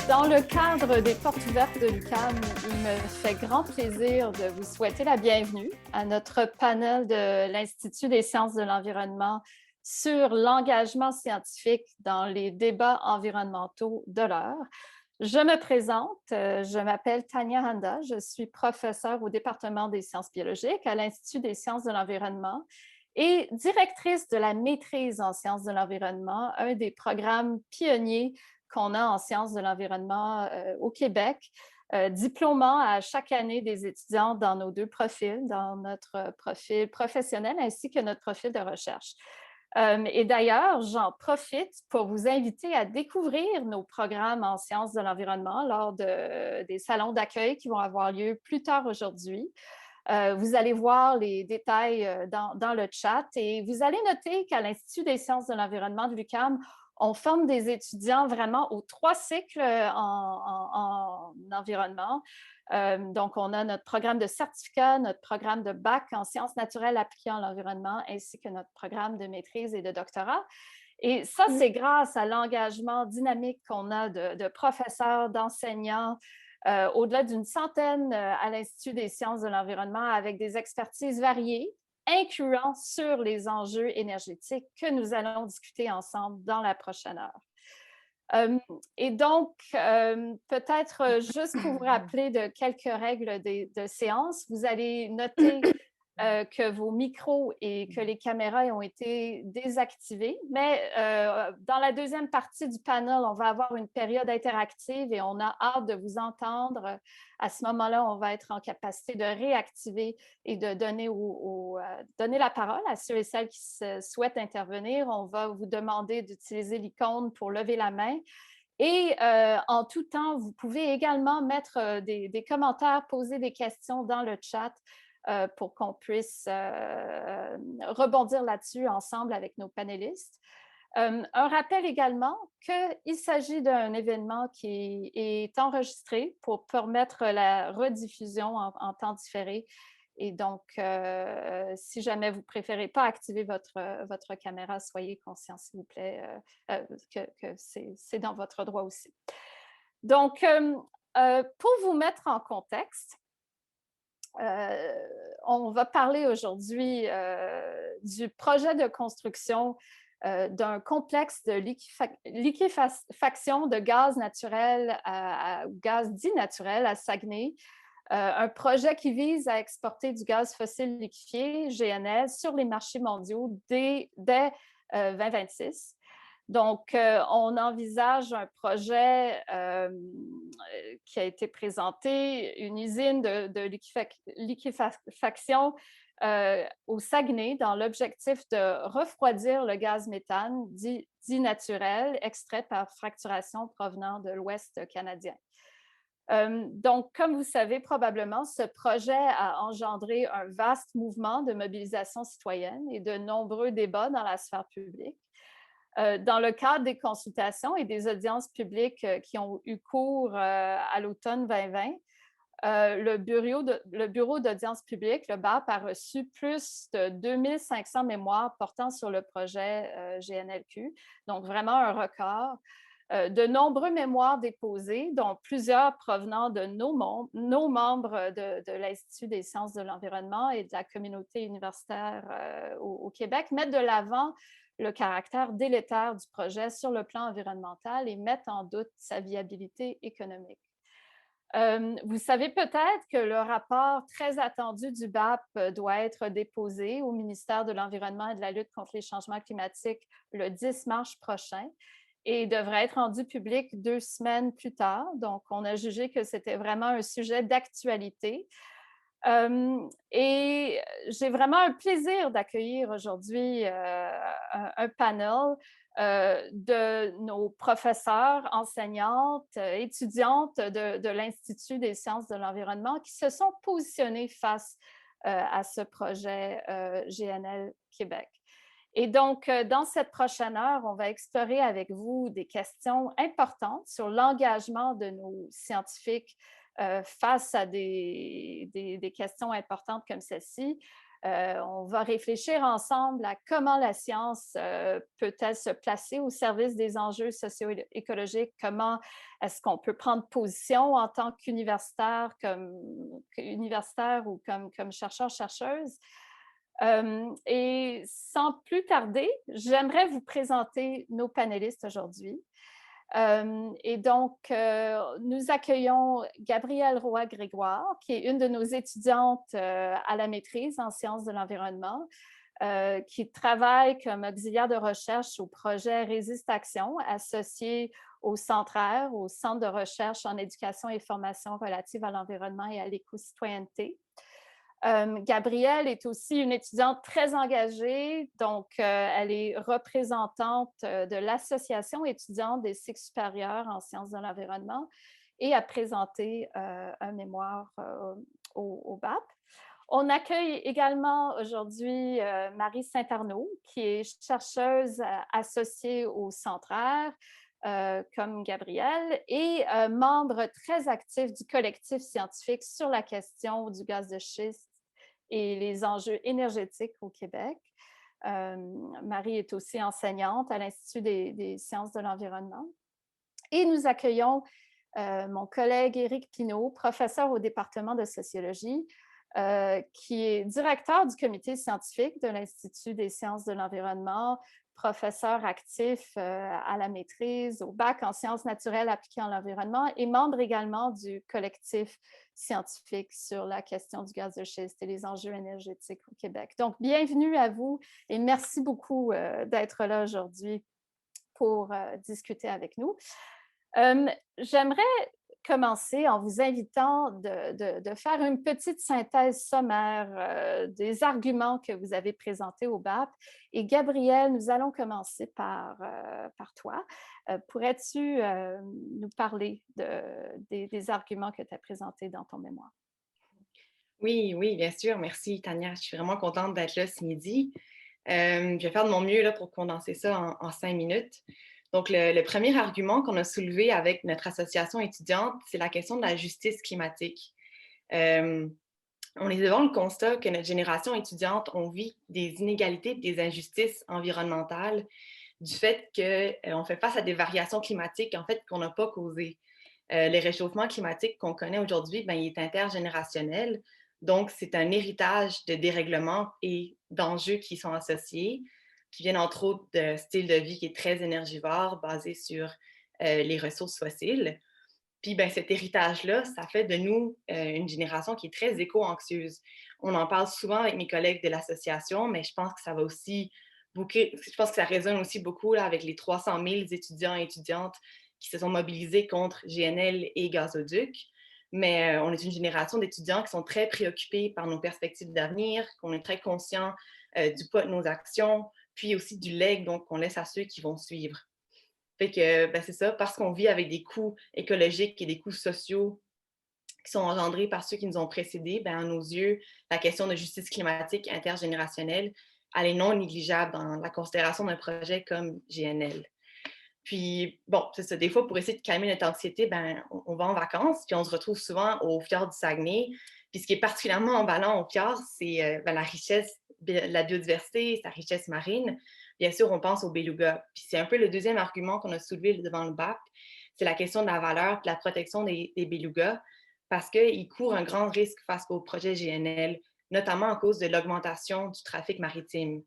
Dans le cadre des portes ouvertes de l'UQAM, il me fait grand plaisir de vous souhaiter la bienvenue à notre panel de l'Institut des sciences de l'environnement sur l'engagement scientifique dans les débats environnementaux de l'heure. Je me présente, je m'appelle Tania Handa, je suis professeure au département des sciences biologiques à l'Institut des sciences de l'environnement et directrice de la maîtrise en sciences de l'environnement, un des programmes pionniers qu'on a en sciences de l'environnement au Québec, diplômant à chaque année des étudiants dans nos deux profils, dans notre profil professionnel ainsi que notre profil de recherche. Et d'ailleurs, j'en profite pour vous inviter à découvrir nos programmes en sciences de l'environnement lors des salons d'accueil qui vont avoir lieu plus tard aujourd'hui. Vous allez voir les détails dans le chat et vous allez noter qu'à l'Institut des sciences de l'environnement de l'UQAM, on forme des étudiants vraiment aux 3 cycles en environnement. Donc, on a notre programme de certificat, notre programme de bac en sciences naturelles appliquées à l'environnement, ainsi que notre programme de maîtrise et de doctorat. Et ça, c'est grâce à l'engagement dynamique qu'on a de professeurs, d'enseignants, au-delà d'une centaine à l'Institut des sciences de l'environnement avec des expertises variées, incluant sur les enjeux énergétiques que nous allons discuter ensemble dans la prochaine heure. Et donc, peut-être juste pour vous rappeler de quelques règles de séance, vous allez noter que vos micros et que les caméras ont été désactivés. Mais dans la deuxième partie du panel, on va avoir une période interactive et on a hâte de vous entendre. À ce moment-là, on va être en capacité de réactiver et de donner, donner la parole à ceux et celles qui souhaitent intervenir. On va vous demander d'utiliser l'icône pour lever la main. Et en tout temps, vous pouvez également mettre des commentaires, poser des questions dans le chat pour qu'on puisse rebondir là-dessus ensemble avec nos panélistes. Un rappel également qu'il s'agit d'un événement qui est enregistré pour permettre la rediffusion en temps différé. Et donc, si jamais vous ne préférez pas activer votre caméra, soyez conscient, s'il vous plaît, que c'est dans votre droit aussi. Donc, pour vous mettre en contexte, on va parler aujourd'hui du projet de construction d'un complexe de liquéfaction de gaz naturel ou gaz dit naturel à Saguenay, un projet qui vise à exporter du gaz fossile liquéfié, GNL, sur les marchés mondiaux dès 2026. Donc, on envisage un projet qui a été présenté, une usine de liquéfaction au Saguenay dans l'objectif de refroidir le gaz méthane dit naturel extrait par fracturation provenant de l'Ouest canadien. Donc, comme vous savez probablement, ce projet a engendré un vaste mouvement de mobilisation citoyenne et de nombreux débats dans la sphère publique. Dans le cadre des consultations et des audiences publiques qui ont eu cours à l'automne 2020, le Bureau d'audience publique, le BAP, a reçu plus de 2500 mémoires portant sur le projet GNLQ, donc vraiment un record. De nombreux mémoires déposés, dont plusieurs provenant de nos membres de l'Institut des sciences de l'environnement et de la communauté universitaire au Québec, mettent de l'avant le caractère délétère du projet sur le plan environnemental et mettent en doute sa viabilité économique. Vous savez peut-être que le rapport très attendu du BAP doit être déposé au ministère de l'Environnement et de la lutte contre les changements climatiques le 10 mars prochain et devrait être rendu public 2 semaines plus tard. Donc, on a jugé que c'était vraiment un sujet d'actualité. Et j'ai vraiment un plaisir d'accueillir aujourd'hui un panel de nos professeurs, enseignantes, étudiantes de l'Institut des sciences de l'environnement qui se sont positionnés face à ce projet GNL Québec. Et donc, dans cette prochaine heure, on va explorer avec vous des questions importantes sur l'engagement de nos scientifiques face à des questions importantes comme celle-ci. On va réfléchir ensemble à comment la science peut-elle se placer au service des enjeux socio-écologiques, comment est-ce qu'on peut prendre position en tant qu'universitaire ou comme chercheur-chercheuse. Et sans plus tarder, j'aimerais vous présenter nos panélistes aujourd'hui. Et donc, nous accueillons Gabrielle Roy-Grégoire, qui est une de nos étudiantes à la maîtrise en sciences de l'environnement, qui travaille comme auxiliaire de recherche au projet Résiste Action, associé au Centre au Centre de recherche en éducation et formation relative à l'environnement et à l'éco-citoyenneté. Gabrielle est aussi une étudiante très engagée, donc elle est représentante de l'Association étudiante des cycles supérieurs en sciences de l'environnement et a présenté un mémoire au BAP. On accueille également aujourd'hui Marie Saint-Arnaud, qui est chercheuse associée au Centre comme Gabrielle, et membre très actif du collectif scientifique sur la question du gaz de schiste et les enjeux énergétiques au Québec. Marie est aussi enseignante à l'Institut des sciences de l'environnement. Et nous accueillons mon collègue Éric Pinault, professeur au département de sociologie, qui est directeur du comité scientifique de l'Institut des sciences de l'environnement, professeur actif à la maîtrise, au bac en sciences naturelles appliquées à l'environnement et membre également du collectif scientifique sur la question du gaz de schiste et les enjeux énergétiques au Québec. Donc, bienvenue à vous et merci beaucoup d'être là aujourd'hui pour discuter avec nous. J'aimerais commencer en vous invitant de faire une petite synthèse sommaire des arguments que vous avez présentés au BAP. Et Gabrielle, nous allons commencer par toi. Pourrais-tu nous parler des arguments que tu as présentés dans ton mémoire? Oui, oui, bien sûr. Merci, Tania. Je suis vraiment contente d'être là ce midi. Je vais faire de mon mieux là, pour condenser ça en 5 minutes. Donc, le premier argument qu'on a soulevé avec notre association étudiante, c'est la question de la justice climatique. On est devant le constat que notre génération étudiante, on vit des inégalités et des injustices environnementales du fait qu'on fait face à des variations climatiques en fait, qu'on n'a pas causées. Le réchauffement climatique qu'on connaît aujourd'hui, ben, il est intergénérationnel. Donc, c'est un héritage de dérèglements et d'enjeux qui sont associés, qui viennent entre autres d'un style de vie qui est très énergivore, basé sur les ressources fossiles. Puis, ben, cet héritage-là, ça fait de nous une génération qui est très éco-anxieuse. On en parle souvent avec mes collègues de l'association, mais je pense que ça va aussi je pense que ça résonne aussi beaucoup là, avec les 300 000 étudiants et étudiantes qui se sont mobilisés contre GNL et gazoduc. Mais on est une génération d'étudiants qui sont très préoccupés par nos perspectives d'avenir, qu'on est très conscients du poids de nos actions, puis aussi du legs qu'on laisse à ceux qui vont suivre. Fait que, ben, c'est ça, parce qu'on vit avec des coûts écologiques et des coûts sociaux qui sont engendrés par ceux qui nous ont précédés, ben, à nos yeux, la question de justice climatique intergénérationnelle, elle est non négligeable dans la considération d'un projet comme GNL. Puis, bon, c'est ça, des fois, pour essayer de calmer notre anxiété, ben, on va en vacances, puis on se retrouve souvent au fjord du Saguenay. Puis ce qui est particulièrement emballant au fjord, c'est ben, la richesse, la biodiversité, sa richesse marine. Bien sûr, on pense au beluga. Puis c'est un peu le deuxième argument qu'on a soulevé devant le BAP, c'est la question de la valeur et de la protection des belugas, parce qu'ils courent un grand risque face au projet GNL, notamment à cause de l'augmentation du trafic maritime.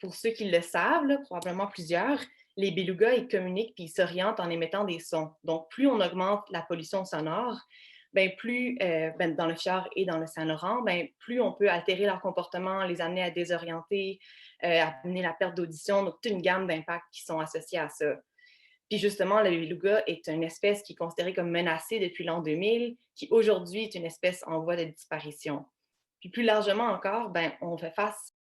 Pour ceux qui le savent, là, probablement plusieurs, les belugas, ils communiquent puis ils s'orientent en émettant des sons. Donc, plus on augmente la pollution sonore, ben, plus ben, dans le fjord et dans le Saint-Laurent, ben, plus on peut altérer leur comportement, les amener à désorienter, amener la perte d'audition, donc toute une gamme d'impacts qui sont associés à ça. Puis justement, le beluga est une espèce qui est considérée comme menacée depuis l'an 2000, qui aujourd'hui est une espèce en voie de disparition. Puis plus largement encore, ben, on fait face...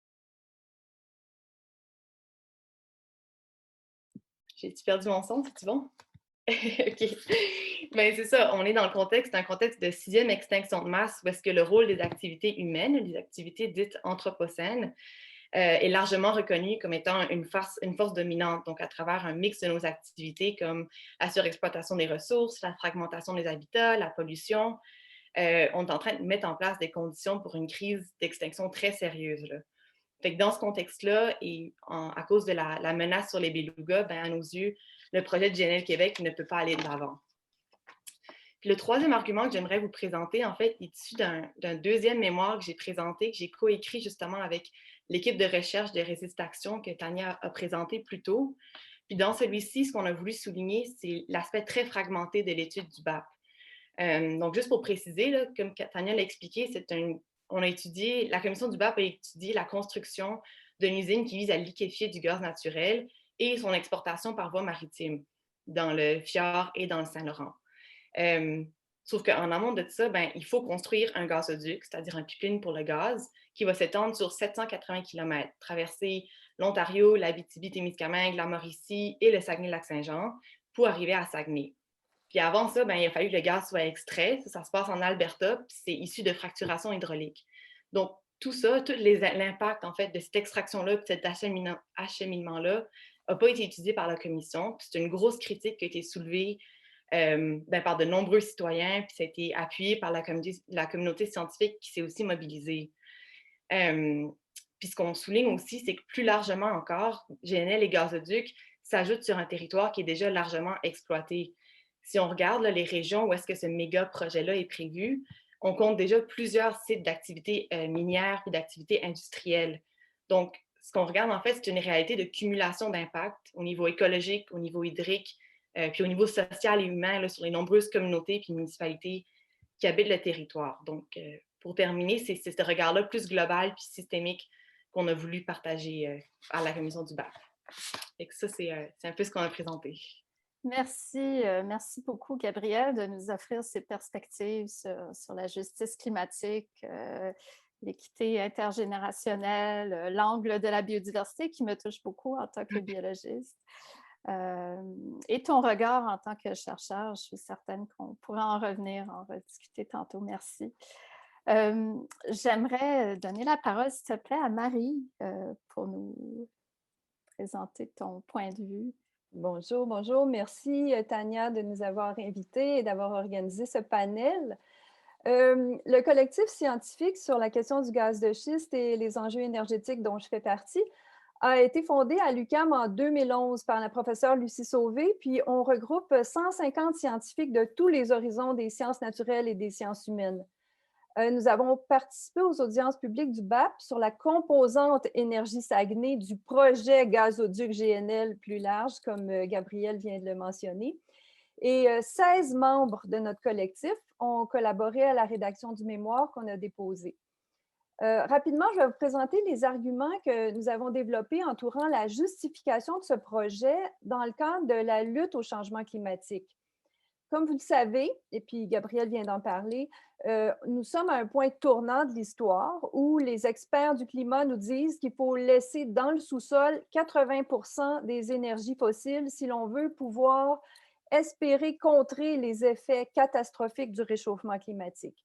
J'ai-tu perdu mon son? C'est-tu bon? OK. Ben, c'est ça, on est dans le contexte, un contexte de sixième extinction de masse où est-ce que le rôle des activités humaines, des activités dites anthropocènes, est largement reconnue comme étant une force dominante, donc à travers un mix de nos activités comme la surexploitation des ressources, la fragmentation des habitats, la pollution. On est en train de mettre en place des conditions pour une crise d'extinction très sérieuse, là. Fait que dans ce contexte-là, et à cause de la menace sur les belugas, ben, à nos yeux, le projet de GNL Québec ne peut pas aller de l'avant. Puis le troisième argument que j'aimerais vous présenter, en fait, est issu d'un deuxième mémoire que j'ai présenté, que j'ai coécrit justement avec l'équipe de recherche de Résiste Action que Tania a présenté plus tôt. Puis dans celui-ci, ce qu'on a voulu souligner, c'est l'aspect très fragmenté de l'étude du BAP. Donc, juste pour préciser, là, comme Tania l'a expliqué, la commission du BAP a étudié la construction d'une usine qui vise à liquéfier du gaz naturel et son exportation par voie maritime dans le fjord et dans le Saint-Laurent. Sauf qu'en amont de ça, ben, il faut construire un gazoduc, c'est-à-dire un pipeline pour le gaz, qui va s'étendre sur 780 km, traverser l'Ontario, l'Abitibi-Témiscamingue, la Mauricie et le Saguenay-Lac-Saint-Jean pour arriver à Saguenay. Puis avant ça, ben, il a fallu que le gaz soit extrait. Ça se passe en Alberta, puis c'est issu de fracturation hydraulique. Donc, tout ça, l'impact en fait de cette extraction-là, de cet acheminement-là, n'a pas été étudié par la commission. C'est une grosse critique qui a été soulevée par de nombreux citoyens, puis ça a été appuyé par la communauté scientifique qui s'est aussi mobilisée. Puis ce qu'on souligne aussi, c'est que plus largement encore, GNL et gazoducs s'ajoutent sur un territoire qui est déjà largement exploité. Si on regarde là, les régions où est-ce que ce méga projet-là est prévu, on compte déjà plusieurs sites d'activités minières et d'activités industrielles. Donc, ce qu'on regarde en fait, c'est une réalité de cumulation d'impact au niveau écologique, au niveau hydrique, puis au niveau social et humain là, sur les nombreuses communautés et municipalités qui habitent le territoire. Donc, pour terminer, c'est ce regard-là plus global puis systémique qu'on a voulu partager à la commission du BAP. Et que ça, c'est un peu ce qu'on a présenté. Merci, merci beaucoup, Gabrielle, de nous offrir ces perspectives sur la justice climatique, l'équité intergénérationnelle, l'angle de la biodiversité qui me touche beaucoup en tant que biologiste. Et ton regard en tant que chercheur, je suis certaine qu'on pourra en revenir, en rediscuter tantôt. Merci. J'aimerais donner la parole, s'il te plaît, à Marie pour nous présenter ton point de vue. Bonjour, bonjour. Merci, Tania, de nous avoir invités et d'avoir organisé ce panel. Le collectif scientifique sur la question du gaz de schiste et les enjeux énergétiques dont je fais partie a été fondé à l'UQAM en 2011 par la professeure Lucie Sauvé, puis on regroupe 150 scientifiques de tous les horizons des sciences naturelles et des sciences humaines. Nous avons participé aux audiences publiques du BAP sur la composante énergie Saguenay du projet gazoduc GNL plus large, comme Gabrielle vient de le mentionner. Et 16 membres de notre collectif ont collaboré à la rédaction du mémoire qu'on a déposé. Rapidement, je vais vous présenter les arguments que nous avons développés entourant la justification de ce projet dans le cadre de la lutte au changement climatique. Comme vous le savez, et puis Gabrielle vient d'en parler, nous sommes à un point tournant de l'histoire où les experts du climat nous disent qu'il faut laisser dans le sous-sol 80% des énergies fossiles si l'on veut pouvoir espérer contrer les effets catastrophiques du réchauffement climatique.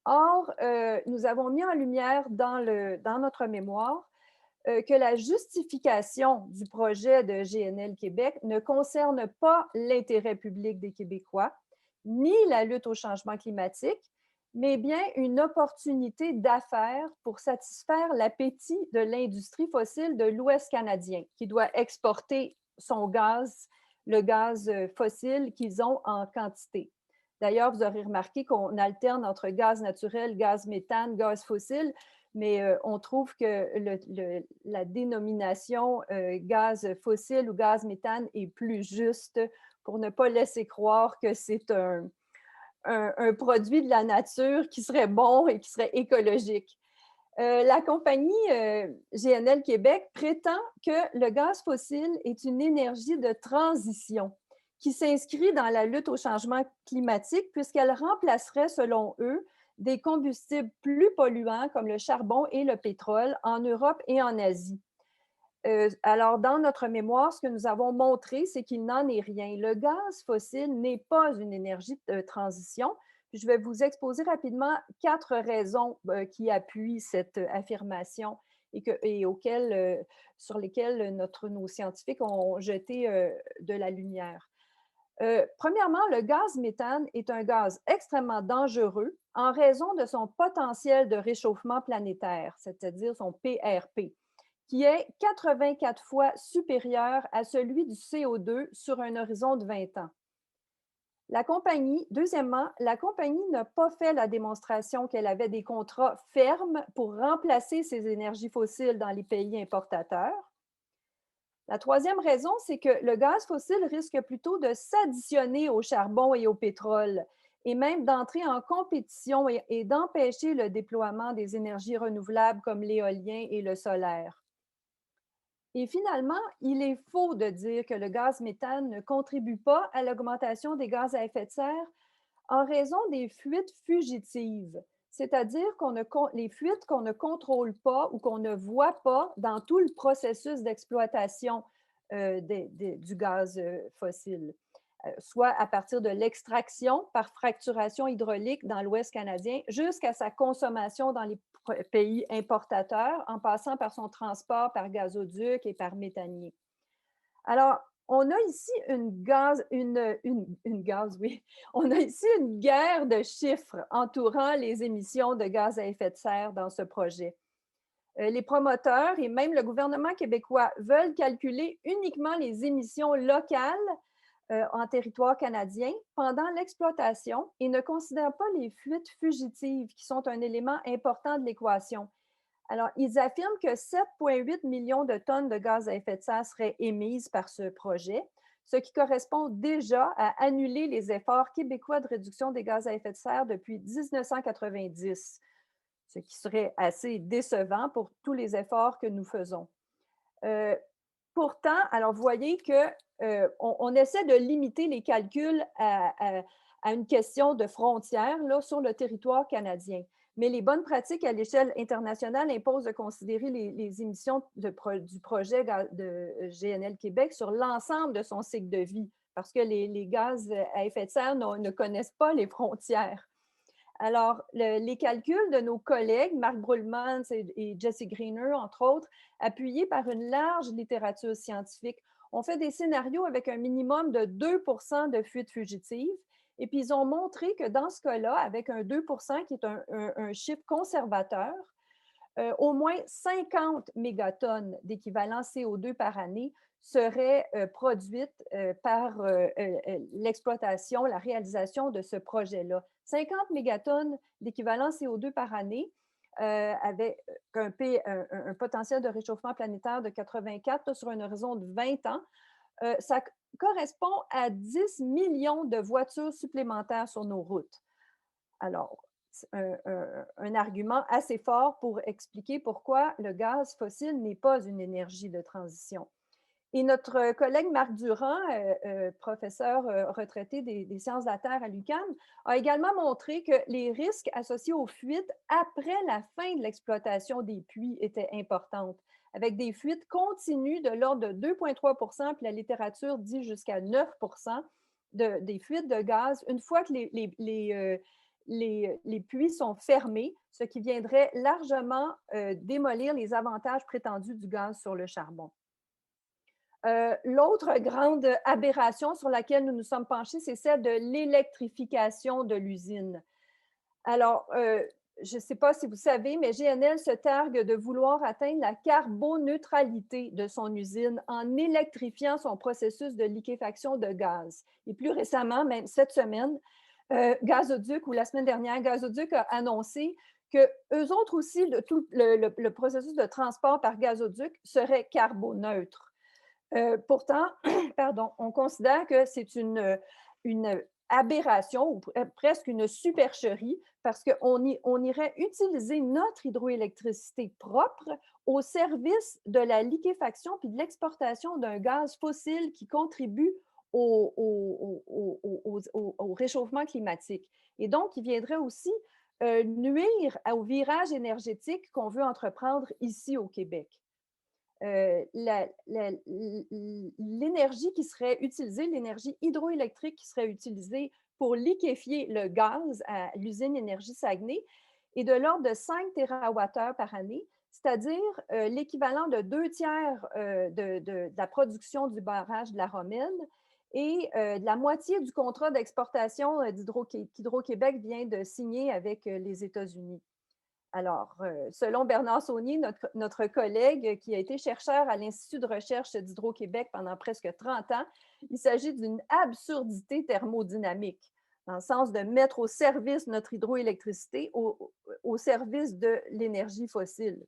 Or, nous avons mis en lumière dans notre mémoire que la justification du projet de GNL Québec ne concerne pas l'intérêt public des Québécois, ni la lutte au changement climatique, mais bien une opportunité d'affaires pour satisfaire l'appétit de l'industrie fossile de l'Ouest canadien, qui doit exporter son gaz, le gaz fossile qu'ils ont en quantité. D'ailleurs, vous aurez remarqué qu'on alterne entre gaz naturel, gaz méthane, gaz fossile, mais on trouve que la dénomination gaz fossile ou gaz méthane est plus juste pour ne pas laisser croire que c'est un produit de la nature qui serait bon et qui serait écologique. La compagnie GNL Québec prétend que le gaz fossile est une énergie de transition qui s'inscrit dans la lutte au changement climatique puisqu'elle remplacerait, selon eux, des combustibles plus polluants comme le charbon et le pétrole en Europe et en Asie. Alors, dans notre mémoire, ce que nous avons montré, c'est qu'il n'en est rien. Le gaz fossile n'est pas une énergie de transition. Je vais vous exposer rapidement 4 raisons qui appuient cette affirmation sur lesquels nos scientifiques ont jeté de la lumière. Premièrement, le gaz méthane est un gaz extrêmement dangereux en raison de son potentiel de réchauffement planétaire, c'est-à-dire son PRP, qui est 84 fois supérieur à celui du CO2 sur un horizon de 20 ans. Deuxièmement, la compagnie n'a pas fait la démonstration qu'elle avait des contrats fermes pour remplacer ces énergies fossiles dans les pays importateurs. La troisième raison, c'est que le gaz fossile risque plutôt de s'additionner au charbon et au pétrole, et même d'entrer en compétition et d'empêcher le déploiement des énergies renouvelables comme l'éolien et le solaire. Et finalement, il est faux de dire que le gaz méthane ne contribue pas à l'augmentation des gaz à effet de serre en raison des fuites fugitives, c'est-à-dire les fuites qu'on ne contrôle pas ou qu'on ne voit pas dans tout le processus d'exploitation du gaz fossile, soit à partir de l'extraction par fracturation hydraulique dans l'Ouest canadien jusqu'à sa consommation dans les pays importateurs, en passant par son transport par gazoduc et par méthanier. Alors, on a ici on a ici une guerre de chiffres entourant les émissions de gaz à effet de serre dans ce projet. Les promoteurs et même le gouvernement québécois veulent calculer uniquement les émissions locales en territoire canadien pendant l'exploitation et ne considèrent pas les fuites fugitives qui sont un élément important de l'équation. Alors, ils affirment que 7,8 millions de tonnes de gaz à effet de serre seraient émises par ce projet, ce qui correspond déjà à annuler les efforts québécois de réduction des gaz à effet de serre depuis 1990, ce qui serait assez décevant pour tous les efforts que nous faisons. Pourtant, alors vous voyez qu'on essaie de limiter les calculs à une question de frontières là, sur le territoire canadien. Mais les bonnes pratiques à l'échelle internationale imposent de considérer les émissions du projet de GNL Québec sur l'ensemble de son cycle de vie, parce que les gaz à effet de serre ne connaissent pas les frontières. Alors, les calculs de nos collègues, Marc Brulmans et Jesse Greener, entre autres, appuyés par une large littérature scientifique, ont fait des scénarios avec un minimum de 2 de fuites fugitives. Et puis, ils ont montré que dans ce cas-là, avec un 2 qui est un chiffre conservateur, au moins 50 mégatonnes d'équivalent CO2 par année seraient produites par l'exploitation, la réalisation de ce projet-là. 50 mégatonnes d'équivalent CO2 par année avec un potentiel de réchauffement planétaire de 84 sur un horizon de 20 ans. Ça correspond à 10 millions de voitures supplémentaires sur nos routes. Alors, un argument assez fort pour expliquer pourquoi le gaz fossile n'est pas une énergie de transition. Et notre collègue Marc Durand, professeur retraité des sciences de la Terre à l'UQAM, a également montré que les risques associés aux fuites après la fin de l'exploitation des puits étaient importantes, avec des fuites continues de l'ordre de 2,3 puis la littérature dit jusqu'à 9 des fuites de gaz une fois que les puits sont fermés, ce qui viendrait largement démolir les avantages prétendus du gaz sur le charbon. L'autre grande aberration sur laquelle nous nous sommes penchés, c'est celle de l'électrification de l'usine. Alors, je ne sais pas si vous savez, mais GNL se targue de vouloir atteindre la carboneutralité de son usine en électrifiant son processus de liquéfaction de gaz. Et plus récemment, même cette semaine, Gazoduc, ou la semaine dernière, Gazoduc a annoncé qu'eux autres aussi, tout le processus de transport par gazoduc serait carboneutre. Pourtant, on considère que c'est une aberration ou presque une supercherie parce qu'on irait utiliser notre hydroélectricité propre au service de la liquéfaction puis de l'exportation d'un gaz fossile qui contribue au réchauffement climatique. Et donc, il viendrait aussi nuire au virage énergétique qu'on veut entreprendre ici au Québec. L'énergie qui serait utilisée, l'énergie hydroélectrique qui serait utilisée pour liquéfier le gaz à l'usine Énergie Saguenay est de l'ordre de 5 TWh par année, c'est-à-dire l'équivalent de 2/3 de la production du barrage de la Romaine et de la moitié du contrat d'exportation qu'Hydro-Québec vient de signer avec les États-Unis. Alors, selon Bernard Saunier, notre collègue qui a été chercheur à l'Institut de recherche d'Hydro-Québec pendant presque 30 ans, il s'agit d'une absurdité thermodynamique, dans le sens de mettre au service notre hydroélectricité au service de l'énergie fossile.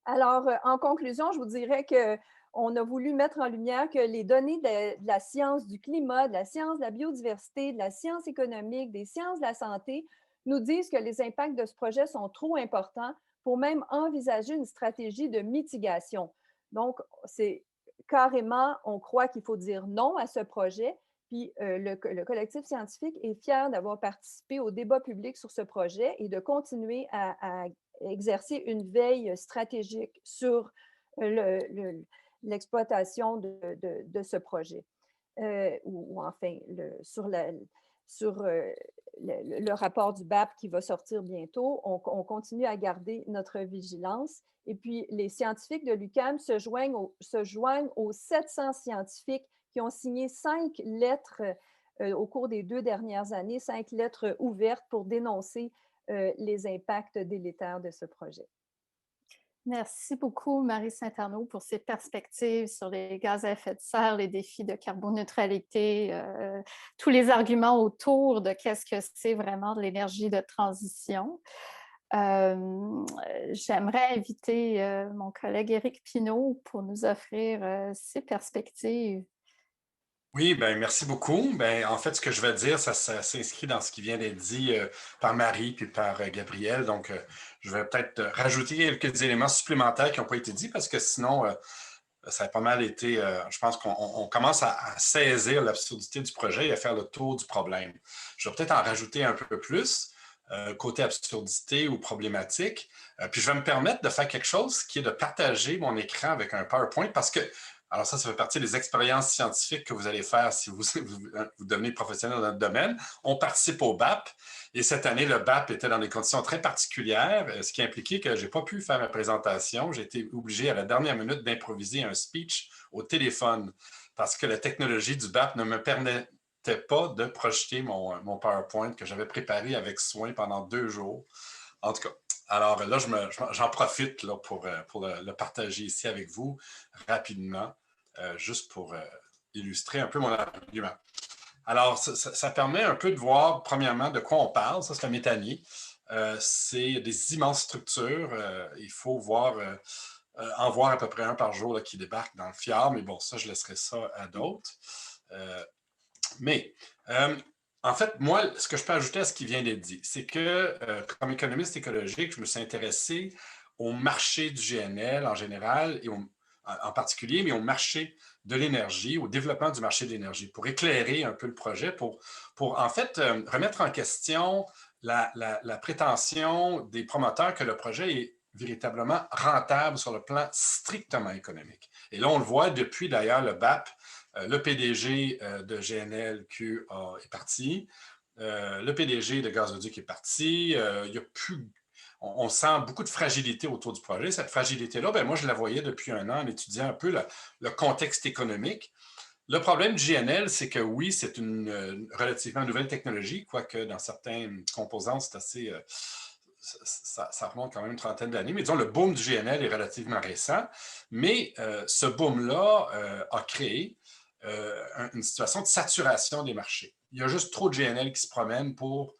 Alors, en conclusion, je vous dirais qu'on a voulu mettre en lumière que les données de la science du climat, de la science de la biodiversité, de la science économique, des sciences de la santé nous disent que les impacts de ce projet sont trop importants pour même envisager une stratégie de mitigation. Donc, c'est carrément, on croit qu'il faut dire non à ce projet. Puis le collectif scientifique est fier d'avoir participé au débat public sur ce projet et de continuer à exercer une veille stratégique sur l'exploitation de ce projet. Ou enfin, sur le rapport du BAP qui va sortir bientôt, on continue à garder notre vigilance. Et puis, les scientifiques de l'UQAM se joignent aux 700 scientifiques qui ont signé 5 lettres au cours des 2 dernières années, 5 lettres ouvertes pour dénoncer les impacts délétères de ce projet. Merci beaucoup, Marie Saint-Arnaud, pour ces perspectives sur les gaz à effet de serre, les défis de carboneutralité, tous les arguments autour de qu'est-ce que c'est vraiment de l'énergie de transition. J'aimerais inviter mon collègue Éric Pinault pour nous offrir ses perspectives. Oui, ben merci beaucoup. Ben, en fait, ce que je vais dire, ça s'inscrit dans ce qui vient d'être dit par Marie puis par Gabriel. Donc, je vais peut-être rajouter quelques éléments supplémentaires qui n'ont pas été dits parce que sinon, ça a pas mal été, je pense qu'on commence à saisir l'absurdité du projet et à faire le tour du problème. Je vais peut-être en rajouter un peu plus, côté absurdité ou problématique. Puis je vais me permettre de faire quelque chose qui est de partager mon écran avec un PowerPoint parce que alors ça fait partie des expériences scientifiques que vous allez faire si vous devenez professionnel dans notre domaine. On participe au BAP et cette année, le BAP était dans des conditions très particulières, ce qui impliquait que je n'ai pas pu faire ma présentation. J'ai été obligé à la dernière minute d'improviser un speech au téléphone parce que la technologie du BAP ne me permettait pas de projeter mon PowerPoint que j'avais préparé avec soin pendant 2 jours. En tout cas, alors là, j'en profite là, pour le partager ici avec vous rapidement. Juste pour illustrer un peu mon argument. Alors, ça permet un peu de voir, premièrement, de quoi on parle. Ça, c'est un méthanier. C'est des immenses structures. Il faut en voir à peu près un par jour là, qui débarque dans le fjord. Mais bon, ça, je laisserai ça à d'autres. En fait, moi, ce que je peux ajouter à ce qui vient d'être dit, c'est que, comme économiste écologique, je me suis intéressé au marché du GNL en général et en particulier, mais au marché de l'énergie, au développement du marché de l'énergie, pour éclairer un peu le projet, pour en fait remettre en question la prétention des promoteurs que le projet est véritablement rentable sur le plan strictement économique. Et là, on le voit depuis d'ailleurs le BAP, le PDG de GNL-Q est parti, le PDG de Gazoduc est parti, il y a plus... On sent beaucoup de fragilité autour du projet. Cette fragilité-là, ben moi, je la voyais depuis 1 an en étudiant un peu le contexte économique. Le problème du GNL, c'est que oui, c'est une relativement nouvelle technologie, quoique dans certaines composantes, c'est assez... ça remonte quand même une trentaine d'années. Mais disons, le boom du GNL est relativement récent. Mais ce boom-là a créé une situation de saturation des marchés. Il y a juste trop de GNL qui se promènent pour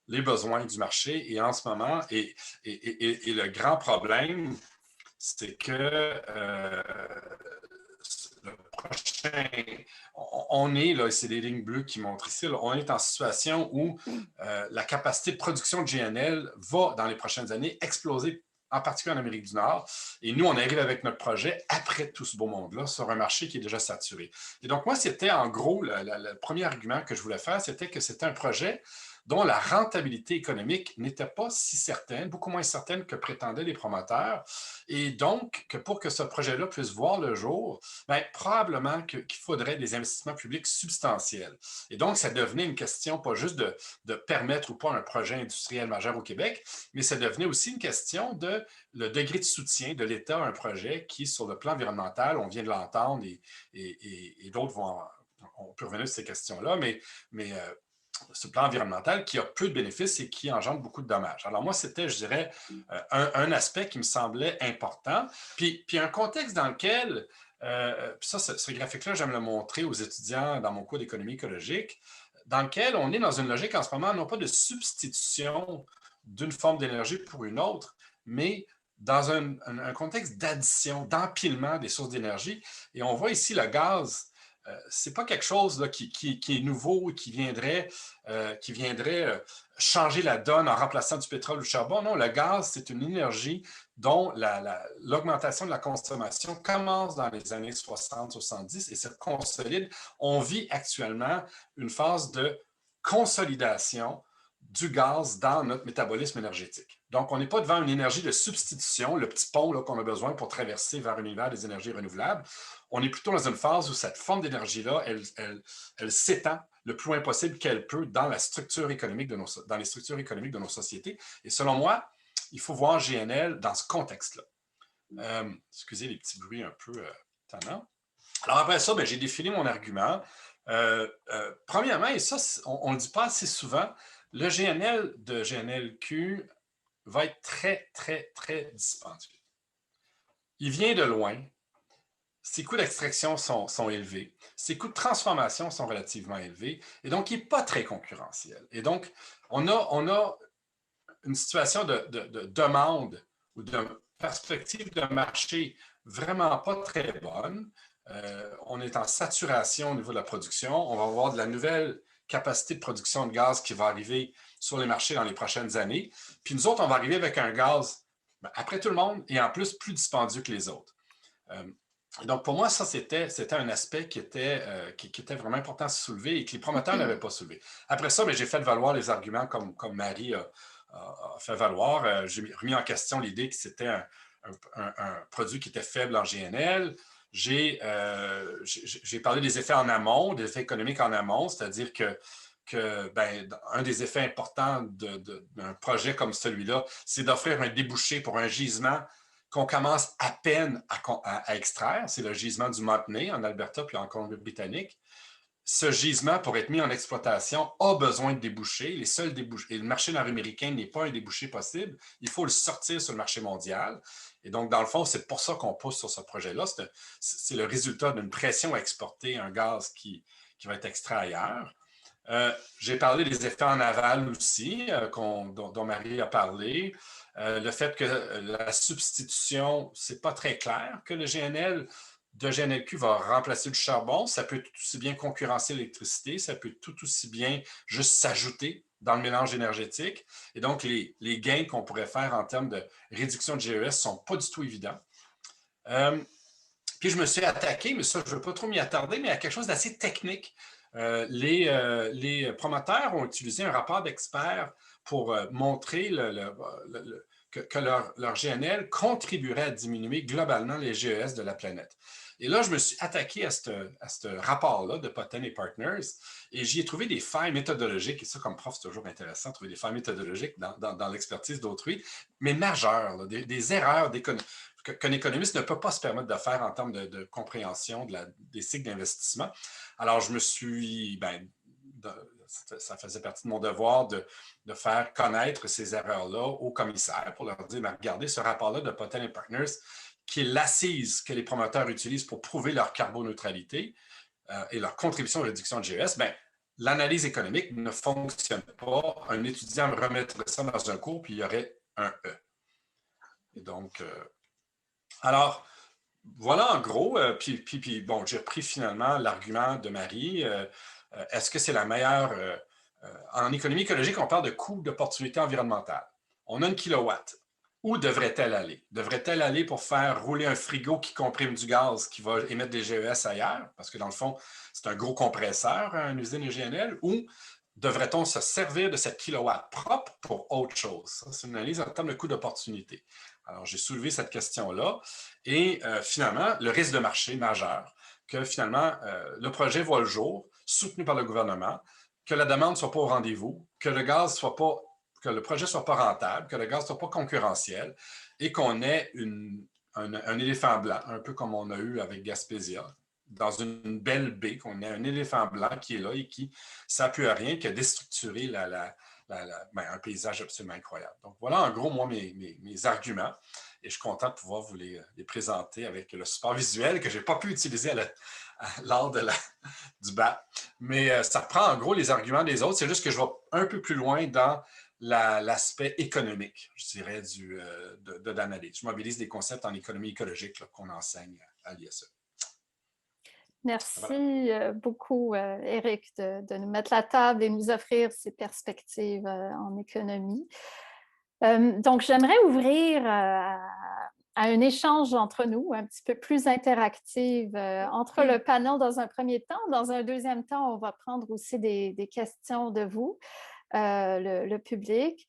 les besoins du marché. Et en ce moment, et le grand problème, c'est que le prochain, on est, là, c'est les lignes bleues qui montrent ici, là, on est en situation où la capacité de production de GNL va, dans les prochaines années, exploser, en particulier en Amérique du Nord. Et nous, on arrive avec notre projet après tout ce beau monde-là sur un marché qui est déjà saturé. Et donc, moi, c'était en gros, le premier argument que je voulais faire, c'était que c'était un projet dont la rentabilité économique n'était pas si certaine, beaucoup moins certaine que prétendaient les promoteurs. Et donc, que pour que ce projet-là puisse voir le jour, bien, probablement qu'il faudrait des investissements publics substantiels. Et donc, ça devenait une question pas juste de permettre ou pas un projet industriel majeur au Québec, mais ça devenait aussi une question de le degré de soutien de l'État à un projet qui, sur le plan environnemental, on vient de l'entendre et d'autres on peut revenir sur ces questions-là, mais ce plan environnemental qui a peu de bénéfices et qui engendre beaucoup de dommages. Alors moi, c'était, je dirais, un aspect qui me semblait important. Puis un contexte dans lequel, puis ça, ce graphique-là, j'aime le montrer aux étudiants dans mon cours d'économie écologique, dans lequel on est dans une logique en ce moment, non pas de substitution d'une forme d'énergie pour une autre, mais dans un contexte d'addition, d'empilement des sources d'énergie. Et on voit ici le gaz. Ce n'est pas quelque chose là, qui est nouveau et qui viendrait changer la donne en remplaçant du pétrole ou du charbon. Non, le gaz, c'est une énergie dont l'augmentation de la consommation commence dans les années 60-70 et se consolide. On vit actuellement une phase de consolidation du gaz dans notre métabolisme énergétique. Donc, on n'est pas devant une énergie de substitution, le petit pont qu'on a besoin pour traverser vers un univers des énergies renouvelables. On est plutôt dans une phase où cette forme d'énergie-là, elle s'étend le plus loin possible qu'elle peut dans la structure économique dans les structures économiques de nos sociétés. Et selon moi, il faut voir GNL dans ce contexte-là. Excusez les petits bruits un peu tannants. Alors après ça, j'ai défini mon argument. Premièrement, et ça, on ne le dit pas assez souvent, le GNL de GNLQ va être très, très, très dispendieux. Il vient de loin. Ses coûts d'extraction sont élevés. Ses coûts de transformation sont relativement élevés. Et donc, il n'est pas très concurrentiel. Et donc, on a une situation de demande ou de perspective de marché vraiment pas très bonne. On est en saturation au niveau de la production. On va avoir de la nouvelle capacité de production de gaz qui va arriver sur les marchés dans les prochaines années. Puis nous autres, on va arriver avec un gaz après tout le monde et en plus plus dispendieux que les autres. Donc, pour moi, ça, c'était un aspect qui était vraiment important à soulever et que les promoteurs n'avaient pas soulevé. Après ça, j'ai fait valoir les arguments comme Marie a fait valoir. J'ai remis en question l'idée que c'était un produit qui était faible en GNL. J'ai parlé des effets en amont, des effets économiques en amont, c'est-à-dire que un des effets importants d'un projet comme celui-là, c'est d'offrir un débouché pour un gisement qu'on commence à peine à extraire. C'est le gisement du Montney en Alberta puis en Colombie-Britannique. Ce gisement, pour être mis en exploitation, a besoin de débouchés. Les seuls débouchés, et le marché nord-américain n'est pas un débouché possible. Il faut le sortir sur le marché mondial. Et donc, dans le fond, c'est pour ça qu'on pousse sur ce projet-là. C'est le résultat d'une pression à exporter un gaz qui va être extrait ailleurs. J'ai parlé des effets en aval aussi, dont Marie a parlé. Le fait que la substitution, ce n'est pas très clair que le GNL de GNLQ va remplacer du charbon. Ça peut tout aussi bien concurrencer l'électricité, ça peut tout aussi bien juste s'ajouter dans le mélange énergétique. Et donc, les gains qu'on pourrait faire en termes de réduction de GES ne sont pas du tout évidents. Puis je me suis attaqué, mais ça, je ne veux pas trop m'y attarder, mais à quelque chose d'assez technique. Les promoteurs ont utilisé un rapport d'experts pour montrer que leur GNL contribuerait à diminuer globalement les GES de la planète. Et là, je me suis attaqué à ce rapport-là de Poten et Partners et j'y ai trouvé des failles méthodologiques. Et ça, comme prof, c'est toujours intéressant de trouver des failles méthodologiques dans l'expertise d'autrui, mais majeures, là, des erreurs qu'un économiste ne peut pas se permettre de faire en termes de compréhension des cycles d'investissement. Alors, je me suis... ça faisait partie de mon devoir de faire connaître ces erreurs-là aux commissaires pour leur dire, regardez ce rapport-là de Poten et Partners, qui est l'assise que les promoteurs utilisent pour prouver leur carboneutralité et leur contribution à la réduction de GES. L'analyse économique ne fonctionne pas. Un étudiant me remettrait ça dans un cours, puis il y aurait un E. Et donc, alors, voilà en gros. Puis j'ai repris finalement l'argument de Marie. Est-ce que c'est la meilleure... en économie écologique, on parle de coût d'opportunité environnementale. On a une kilowatt. Où devrait-elle aller? Devrait-elle aller pour faire rouler un frigo qui comprime du gaz, qui va émettre des GES ailleurs? Parce que dans le fond, c'est un gros compresseur, une usine GNL. Ou devrait-on se servir de cette kilowatt propre pour autre chose? Ça, c'est une analyse en termes de coût d'opportunité. Alors, j'ai soulevé cette question-là et finalement, le risque de marché majeur, que finalement, le projet voit le jour, soutenu par le gouvernement, que la demande ne soit pas au rendez-vous, que le gaz soit pas, que le projet ne soit pas rentable, que le gaz ne soit pas concurrentiel et qu'on ait un éléphant blanc, un peu comme on a eu avec Gaspésia, dans une belle baie, qu'on ait un éléphant blanc qui est là et qui ne s'appuie à rien, qui a déstructuré un paysage absolument incroyable. Donc voilà en gros, moi, mes arguments. Et je suis content de pouvoir vous les présenter avec le support visuel que je n'ai pas pu utiliser lors du BAP. Mais ça reprend en gros les arguments des autres. C'est juste que je vais un peu plus loin dans l'aspect économique, je dirais, de l'analyse. Je mobilise des concepts en économie écologique qu'on enseigne à l'ISE. Merci beaucoup, Éric, de nous mettre la table et nous offrir ces perspectives en économie. Donc, j'aimerais ouvrir à un échange entre nous, un petit peu plus interactif entre le panel dans un premier temps. Dans un deuxième temps, on va prendre aussi des questions de vous, le public.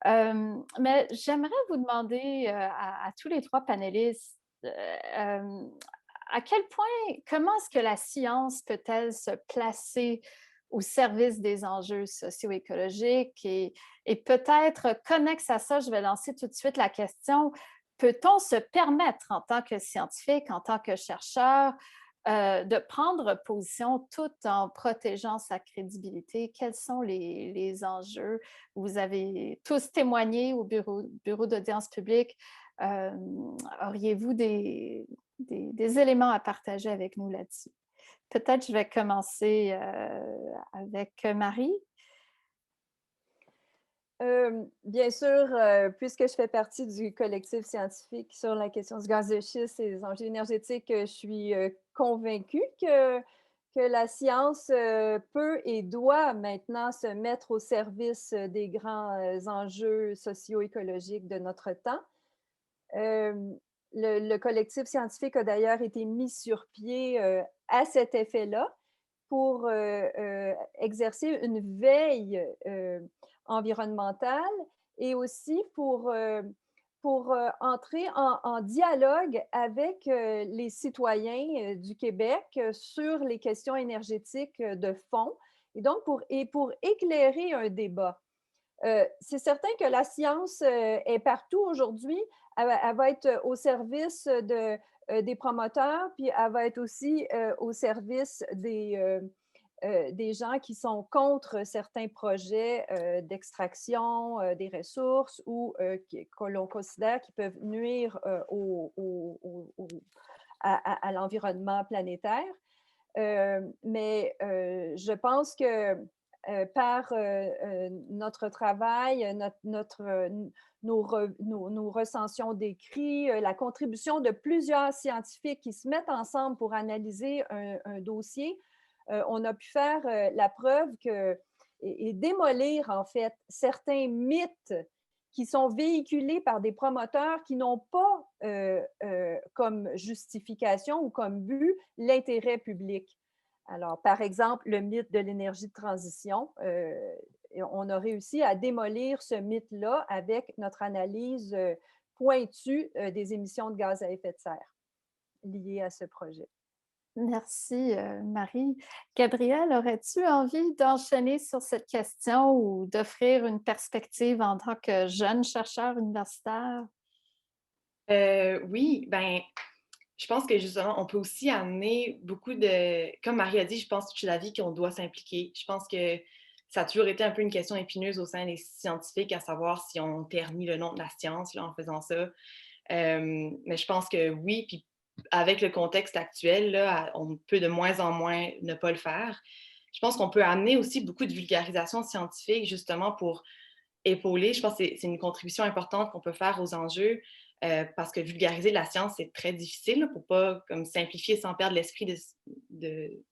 Mais j'aimerais vous demander à tous les trois panélistes à quel point, comment est-ce que la science peut-elle se placer au service des enjeux socio-écologiques et peut-être connexe à ça, je vais lancer tout de suite la question, peut-on se permettre en tant que scientifique, en tant que chercheur, de prendre position tout en protégeant sa crédibilité? Quels sont les enjeux? Vous avez tous témoigné au bureau d'audience publique. Auriez-vous des éléments à partager avec nous là-dessus? Peut-être je vais commencer avec Marie. Bien sûr, puisque je fais partie du collectif scientifique sur la question du gaz de schiste et des enjeux énergétiques, je suis convaincue que la science peut et doit maintenant se mettre au service des grands enjeux socio-écologiques de notre temps. Le collectif scientifique a d'ailleurs été mis sur pied à cet effet-là pour exercer une veille environnementale et aussi pour entrer en dialogue avec les citoyens du Québec sur les questions énergétiques de fond et donc pour éclairer un débat. C'est certain que la science est partout aujourd'hui. Elle va être au service des promoteurs, puis elle va être aussi au service des gens qui sont contre certains projets d'extraction des ressources ou que l'on considère qui peuvent nuire à l'environnement planétaire. Mais je pense que par notre travail, nos recensions d'écrits, la contribution de plusieurs scientifiques qui se mettent ensemble pour analyser un dossier, on a pu faire la preuve et démolir en fait certains mythes qui sont véhiculés par des promoteurs qui n'ont pas comme justification ou comme but l'intérêt public. Alors, par exemple, le mythe de l'énergie de transition, on a réussi à démolir ce mythe-là avec notre analyse pointue des émissions de gaz à effet de serre liées à ce projet. Merci, Marie. Gabrielle, aurais-tu envie d'enchaîner sur cette question ou d'offrir une perspective en tant que jeune chercheur universitaire? Oui, ben, je pense que justement, on peut aussi amener beaucoup de... Comme Marie a dit, je pense que je suis d'avis qu'on doit s'impliquer. Je pense que ça a toujours été un peu une question épineuse au sein des scientifiques, à savoir si on ternit le nom de la science là, en faisant ça. Mais je pense que oui, puis avec le contexte actuel, là, on peut de moins en moins ne pas le faire. Je pense qu'on peut amener aussi beaucoup de vulgarisation scientifique justement pour épauler. Je pense que c'est une contribution importante qu'on peut faire aux enjeux parce que vulgariser la science, c'est très difficile pour ne pas comme, simplifier sans perdre l'esprit de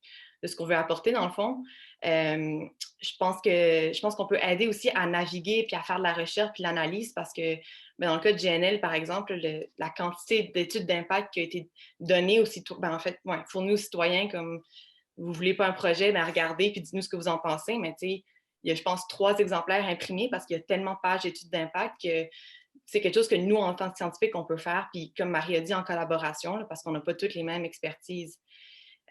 ce qu'on veut apporter dans le fond. Je pense qu'on peut aider aussi à naviguer puis à faire de la recherche puis l'analyse parce que dans le cas de GNL, par exemple, la quantité d'études d'impact qui a été donnée aux citoyens, en fait, fournie aux citoyens comme vous ne voulez pas un projet, regardez puis dites-nous ce que vous en pensez. Mais tu sais, il y a, je pense, 3 exemplaires imprimés parce qu'il y a tellement de pages d'études d'impact que c'est quelque chose que nous, en tant que scientifiques, on peut faire. Puis comme Marie a dit, en collaboration, là, parce qu'on n'a pas toutes les mêmes expertises.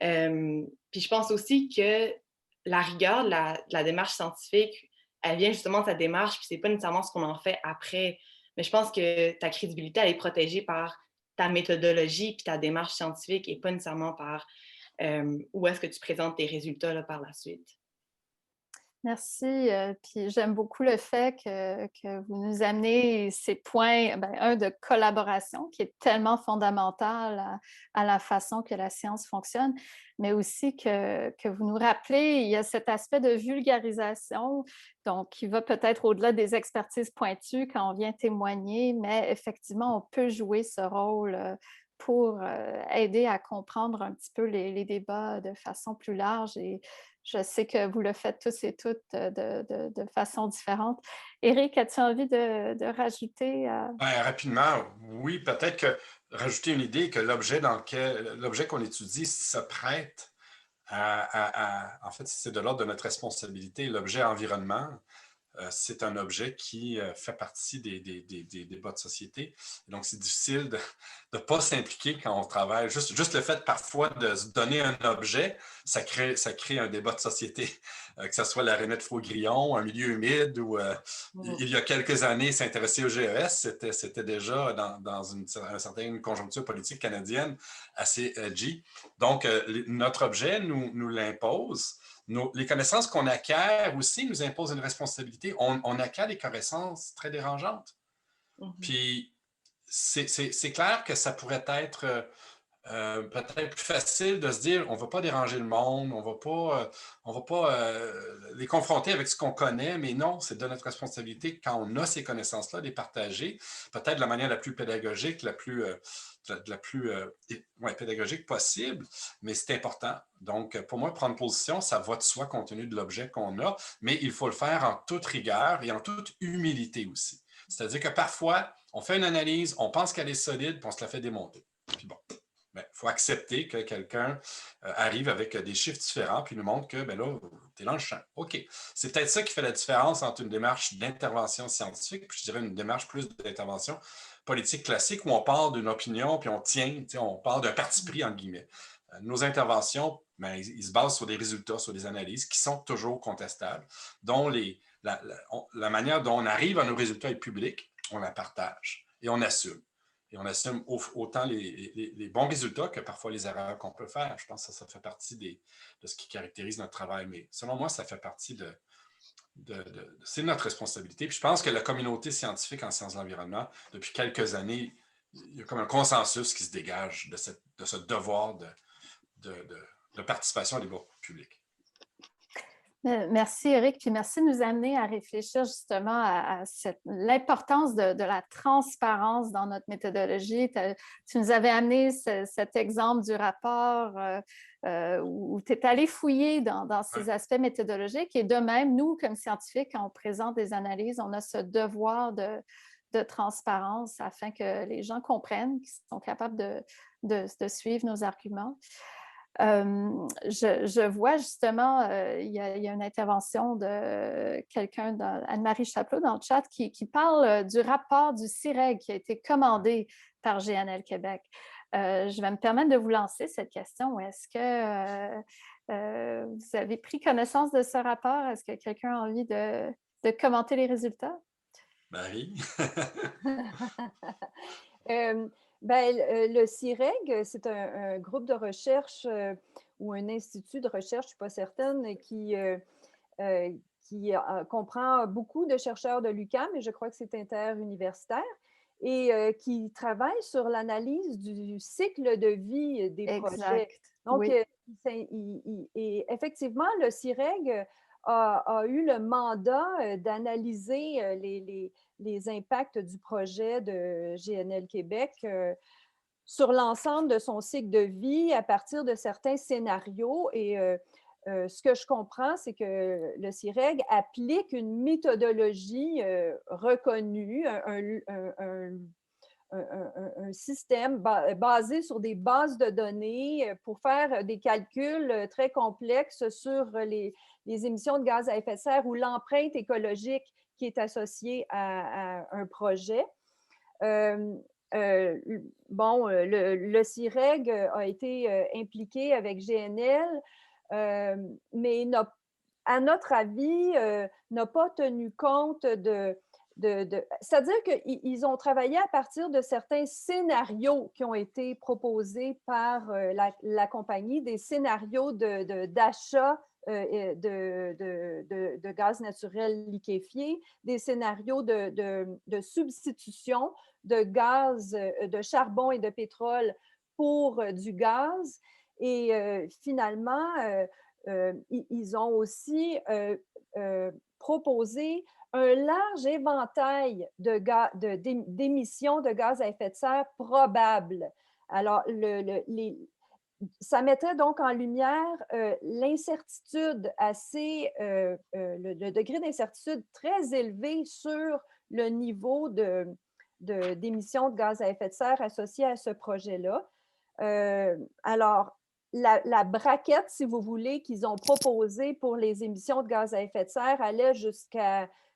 Puis je pense aussi que la rigueur de la démarche scientifique, elle vient justement de ta démarche, puis c'est pas nécessairement ce qu'on en fait après. Mais je pense que ta crédibilité, elle est protégée par ta méthodologie puis ta démarche scientifique et pas nécessairement par où est-ce que tu présentes tes résultats là, par la suite. Merci. Puis j'aime beaucoup le fait que vous nous amenez ces points, un de collaboration qui est tellement fondamental à la façon que la science fonctionne, mais aussi que vous nous rappelez, il y a cet aspect de vulgarisation, donc qui va peut-être au-delà des expertises pointues quand on vient témoigner, mais effectivement, on peut jouer ce rôle pour aider à comprendre un petit peu les débats de façon plus large. Et je sais que vous le faites tous et toutes de façon différente. Éric, as-tu envie de rajouter? Rapidement, oui, peut-être que rajouter une idée que l'objet qu'on étudie se prête en fait, c'est de l'ordre de notre responsabilité. L'objet environnement, c'est un objet qui fait partie des débats de société. Et donc, c'est difficile de ne pas s'impliquer quand on travaille. Juste le fait parfois de se donner un objet, ça crée un débat de société. Que ce soit la rainette Faux-Grillon, un milieu humide ou il y a quelques années, s'intéresser au GES, c'était déjà dans une certaine conjoncture politique canadienne assez edgy. Donc, notre objet nous l'impose. Les connaissances qu'on acquiert aussi nous imposent une responsabilité. On acquiert des connaissances très dérangeantes. Puis, c'est clair que ça pourrait être peut-être plus facile de se dire on ne va pas déranger le monde, on va pas les confronter avec ce qu'on connaît, mais non, c'est de notre responsabilité quand on a ces connaissances-là, de les partager, peut-être de la manière la plus pédagogique, la plus pédagogique possible, mais c'est important. Donc, pour moi, prendre position, ça va de soi compte tenu de l'objet qu'on a, mais il faut le faire en toute rigueur et en toute humilité aussi. C'est-à-dire que parfois, on fait une analyse, on pense qu'elle est solide, puis on se la fait démonter. Puis bon, il faut accepter que quelqu'un arrive avec des chiffres différents puis nous montre que, ben là, tu es dans le champ. OK. C'est peut-être ça qui fait la différence entre une démarche d'intervention scientifique puis je dirais une démarche plus d'intervention politique classique où on part d'une opinion puis on tient, on part d'un parti pris, entre guillemets. Nos interventions, ben, ils se basent sur des résultats, sur des analyses qui sont toujours contestables, dont la manière dont on arrive à nos résultats est publique, on la partage et on assume. Et on assume autant les bons résultats que parfois les erreurs qu'on peut faire. Je pense que ça fait partie de ce qui caractérise notre travail. Mais selon moi, ça fait partie c'est notre responsabilité. Puis je pense que la communauté scientifique en sciences de l'environnement, depuis quelques années, il y a comme un consensus qui se dégage de ce devoir de participation à des débats publics. Merci, Éric. Puis merci de nous amener à réfléchir justement à l'importance de la transparence dans notre méthodologie. Tu nous avais amené cet exemple du rapport où tu es allé fouiller dans ces aspects méthodologiques. Et de même, nous, comme scientifiques, quand on présente des analyses, on a ce devoir de transparence afin que les gens comprennent, qu'ils sont capables de suivre nos arguments. Je vois justement, il y a une intervention de quelqu'un, Anne-Marie Chapelot, dans le chat, qui parle du rapport du CIREG qui a été commandé par GNL Québec. Je vais me permettre de vous lancer cette question. Est-ce que vous avez pris connaissance de ce rapport? Est-ce que quelqu'un a envie de commenter les résultats? Marie? Le CIREG, c'est un groupe de recherche ou un institut de recherche, je ne suis pas certaine, qui comprend beaucoup de chercheurs de l'UQAM, mais je crois que c'est interuniversitaire, et qui travaille sur l'analyse du cycle de vie des projets. Donc, oui. Et effectivement, le CIREG a eu le mandat d'analyser les impacts du projet de GNL Québec sur l'ensemble de son cycle de vie à partir de certains scénarios. Et ce que je comprends, c'est que le CIREG applique une méthodologie reconnue, un système basé sur des bases de données pour faire des calculs très complexes sur les émissions de gaz à effet de serre ou l'empreinte écologique qui est associée à un projet. Le CIREG a été impliqué avec GNL, mais à notre avis, n'a pas tenu compte c'est-à-dire qu'ils ont travaillé à partir de certains scénarios qui ont été proposés par la compagnie, des scénarios d'achat de gaz naturel liquéfié, des scénarios de substitution de gaz, de charbon et de pétrole pour du gaz. Et finalement, ils ont aussi proposé un large éventail d'émissions de gaz à effet de serre probables. Alors, ça mettait donc en lumière l'incertitude le degré d'incertitude très élevé sur le niveau d'émissions de gaz à effet de serre associées à ce projet-là. Alors, la braquette, si vous voulez, qu'ils ont proposée pour les émissions de gaz à effet de serre allait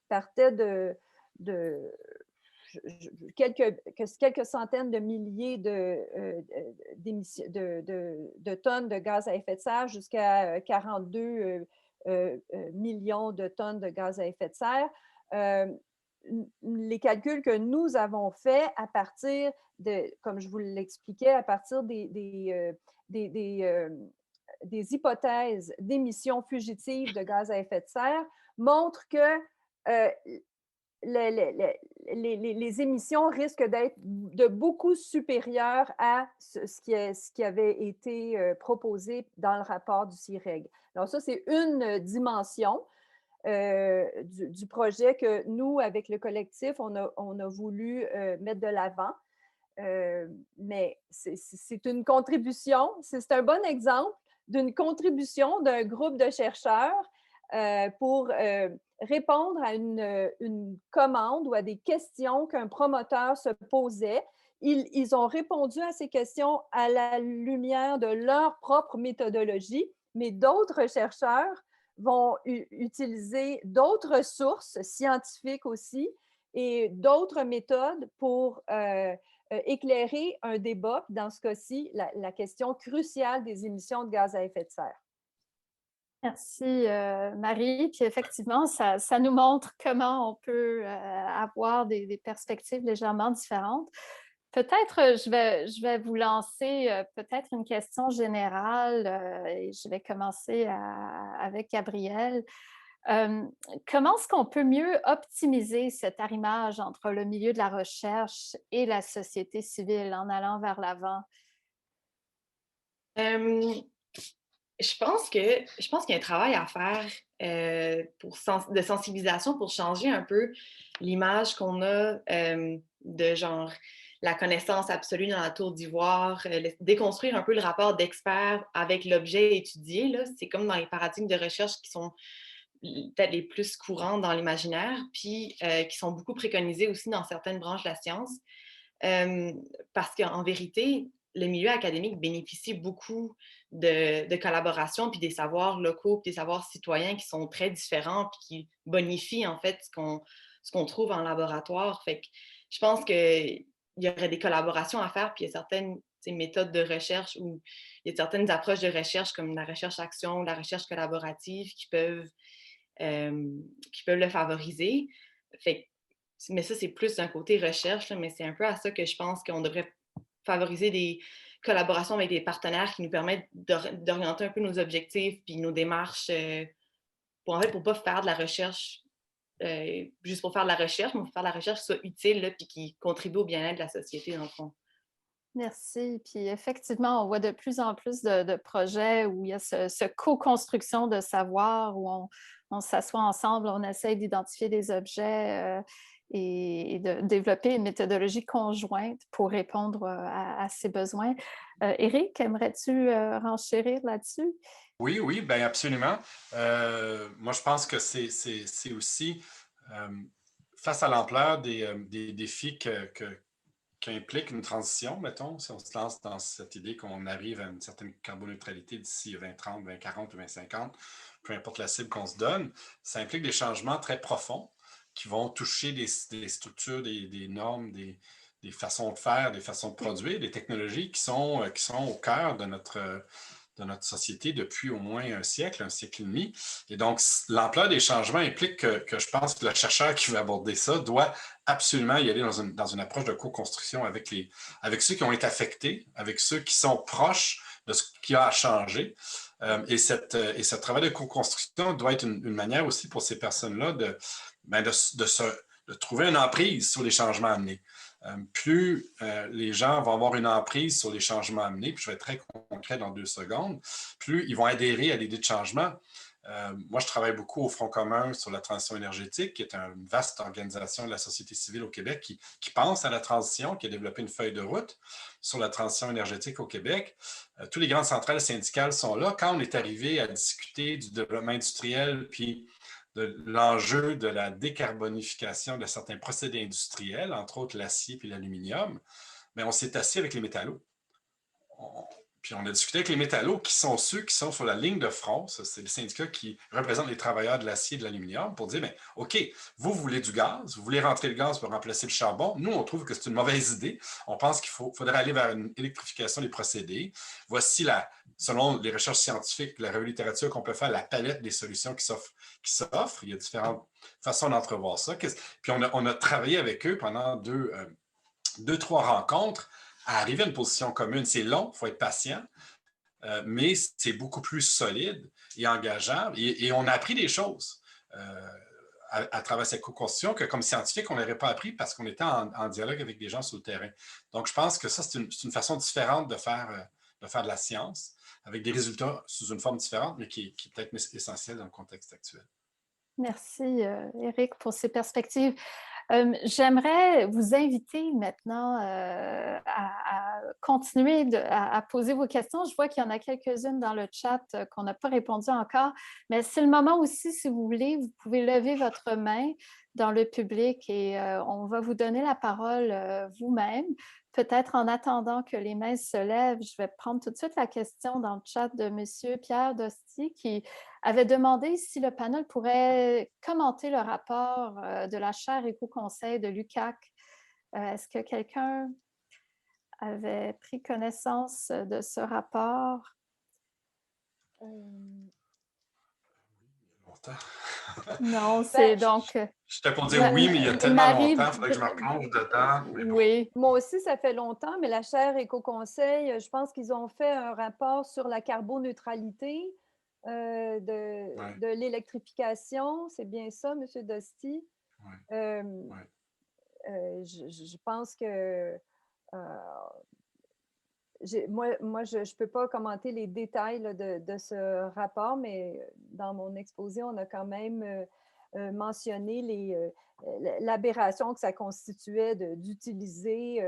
partait de quelques centaines de milliers de tonnes de gaz à effet de serre jusqu'à 42 millions de tonnes de gaz à effet de serre. Les calculs que nous avons faits à partir comme je vous l'expliquais, à partir des hypothèses d'émissions fugitives de gaz à effet de serre montrent que les émissions risquent d'être de beaucoup supérieures à ce qui avait été proposé dans le rapport du CIREG. Alors ça, c'est une dimension du projet que nous, avec le collectif, on a voulu mettre de l'avant. Mais c'est une contribution, c'est un bon exemple d'une contribution d'un groupe de chercheurs pour répondre à une commande ou à des questions qu'un promoteur se posait. Ils ont répondu à ces questions à la lumière de leur propre méthodologie, mais d'autres chercheurs vont utiliser d'autres sources scientifiques aussi et d'autres méthodes pour éclairer un débat, dans ce cas-ci, la question cruciale des émissions de gaz à effet de serre. Merci, Marie. Puis effectivement, ça nous montre comment on peut avoir des perspectives légèrement différentes. Peut-être, je vais vous lancer peut-être une question générale et je vais commencer avec Gabrielle. Comment est-ce qu'on peut mieux optimiser cet arrimage entre le milieu de la recherche et la société civile en allant vers l'avant? Je pense qu'il y a un travail à faire de sensibilisation pour changer un peu l'image qu'on a de genre la connaissance absolue dans la tour d'ivoire, déconstruire un peu le rapport d'expert avec l'objet étudié. C'est comme dans les paradigmes de recherche qui sont peut-être les plus courants dans l'imaginaire, puis qui sont beaucoup préconisés aussi dans certaines branches de la science. Parce qu'en vérité, le milieu académique bénéficie beaucoup de collaboration, puis des savoirs locaux, puis des savoirs citoyens qui sont très différents, puis qui bonifient en fait ce qu'on trouve en laboratoire. Fait que je pense qu'il y aurait des collaborations à faire, puis il y a certaines méthodes de recherche ou il y a certaines approches de recherche comme la recherche-action, la recherche collaborative qui peuvent le favoriser. Mais ça, c'est plus d'un côté recherche, mais c'est un peu à ça que je pense qu'on devrait favoriser des collaborations avec des partenaires qui nous permettent d'orienter un peu nos objectifs puis nos démarches pour ne pas faire de la recherche juste pour faire de la recherche, mais pour faire de la recherche qui soit utile là, puis qui contribue au bien-être de la société, dans le fond. Merci. Puis effectivement, on voit de plus en plus de projets où il y a ce co-construction de savoir, où on s'assoit ensemble, on essaye d'identifier des objets et de développer une méthodologie conjointe pour répondre à ces besoins. Éric, aimerais-tu renchérir là-dessus? Oui, bien absolument. Moi, je pense que c'est aussi face à l'ampleur des défis qui implique une transition, mettons, si on se lance dans cette idée qu'on arrive à une certaine carboneutralité d'ici 2030, 2040 ou 2050, peu importe la cible qu'on se donne, ça implique des changements très profonds qui vont toucher des structures, des normes, des façons de faire, des façons de produire, des technologies qui sont au cœur de notre société depuis au moins un siècle et demi. Et donc, l'ampleur des changements implique que je pense que le chercheur qui veut aborder ça doit absolument y aller dans une approche de co-construction avec ceux qui ont été affectés, avec ceux qui sont proches de ce qui a à changer. Et ce travail de co-construction doit être une manière aussi pour ces personnes-là de trouver une emprise sur les changements amenés. Plus les gens vont avoir une emprise sur les changements amenés, puis je vais être très concret dans 2 secondes, plus ils vont adhérer à l'idée de changement. Moi, je travaille beaucoup au Front commun sur la transition énergétique, qui est une vaste organisation de la société civile au Québec qui pense à la transition, qui a développé une feuille de route sur la transition énergétique au Québec. Tous les grandes centrales syndicales sont là. Quand on est arrivé à discuter du développement industriel, puis de l'enjeu de la décarbonification de certains procédés industriels, entre autres l'acier et l'aluminium, mais on s'est assis avec les métallos. Puis on a discuté avec les métallos, qui sont ceux qui sont sur la ligne de front. C'est le syndicat qui représente les travailleurs de l'acier et de l'aluminium pour dire, mais OK, vous voulez du gaz, vous voulez rentrer le gaz pour remplacer le charbon. Nous, on trouve que c'est une mauvaise idée. On pense qu'il faudrait aller vers une électrification des procédés. Voici, selon les recherches scientifiques, la revue de littérature qu'on peut faire, la palette des solutions qui s'offrent. Il y a différentes façons d'entrevoir ça. Puis on a travaillé avec eux pendant 2-3 rencontres à arriver à une position commune. C'est long, il faut être patient, mais c'est beaucoup plus solide et engageant. Et on a appris des choses à travers cette co-construction que, comme scientifique, on n'aurait pas appris parce qu'on était en dialogue avec des gens sur le terrain. Donc, je pense que ça, c'est une façon différente de faire de la science, avec des résultats sous une forme différente, mais qui est peut-être essentielle dans le contexte actuel. Merci, Éric, pour ces perspectives. J'aimerais vous inviter maintenant à continuer à poser vos questions. Je vois qu'il y en a quelques-unes dans le chat qu'on n'a pas répondu encore, mais c'est le moment aussi, si vous voulez, vous pouvez lever votre main dans le public et on va vous donner la parole vous-même. Peut-être en attendant que les mains se lèvent, je vais prendre tout de suite la question dans le chat de M. Pierre Dosti qui avait demandé si le panel pourrait commenter le rapport de la chaire Éco-Conseil de l'UQAC. Est-ce que quelqu'un avait pris connaissance de ce rapport? Non, c'est donc... J'étais pour dire oui, mais il y a tellement longtemps, il faudrait que je me replonge dedans. Oui, moi aussi, ça fait longtemps, mais la chaire Éco-Conseil, je pense qu'ils ont fait un rapport sur la carboneutralité de l'électrification. C'est bien ça, M. Dosti? Je pense que moi, je ne peux pas commenter les détails là, de ce rapport, mais dans mon exposé, on a quand même mentionné l'aberration que ça constituait d'utiliser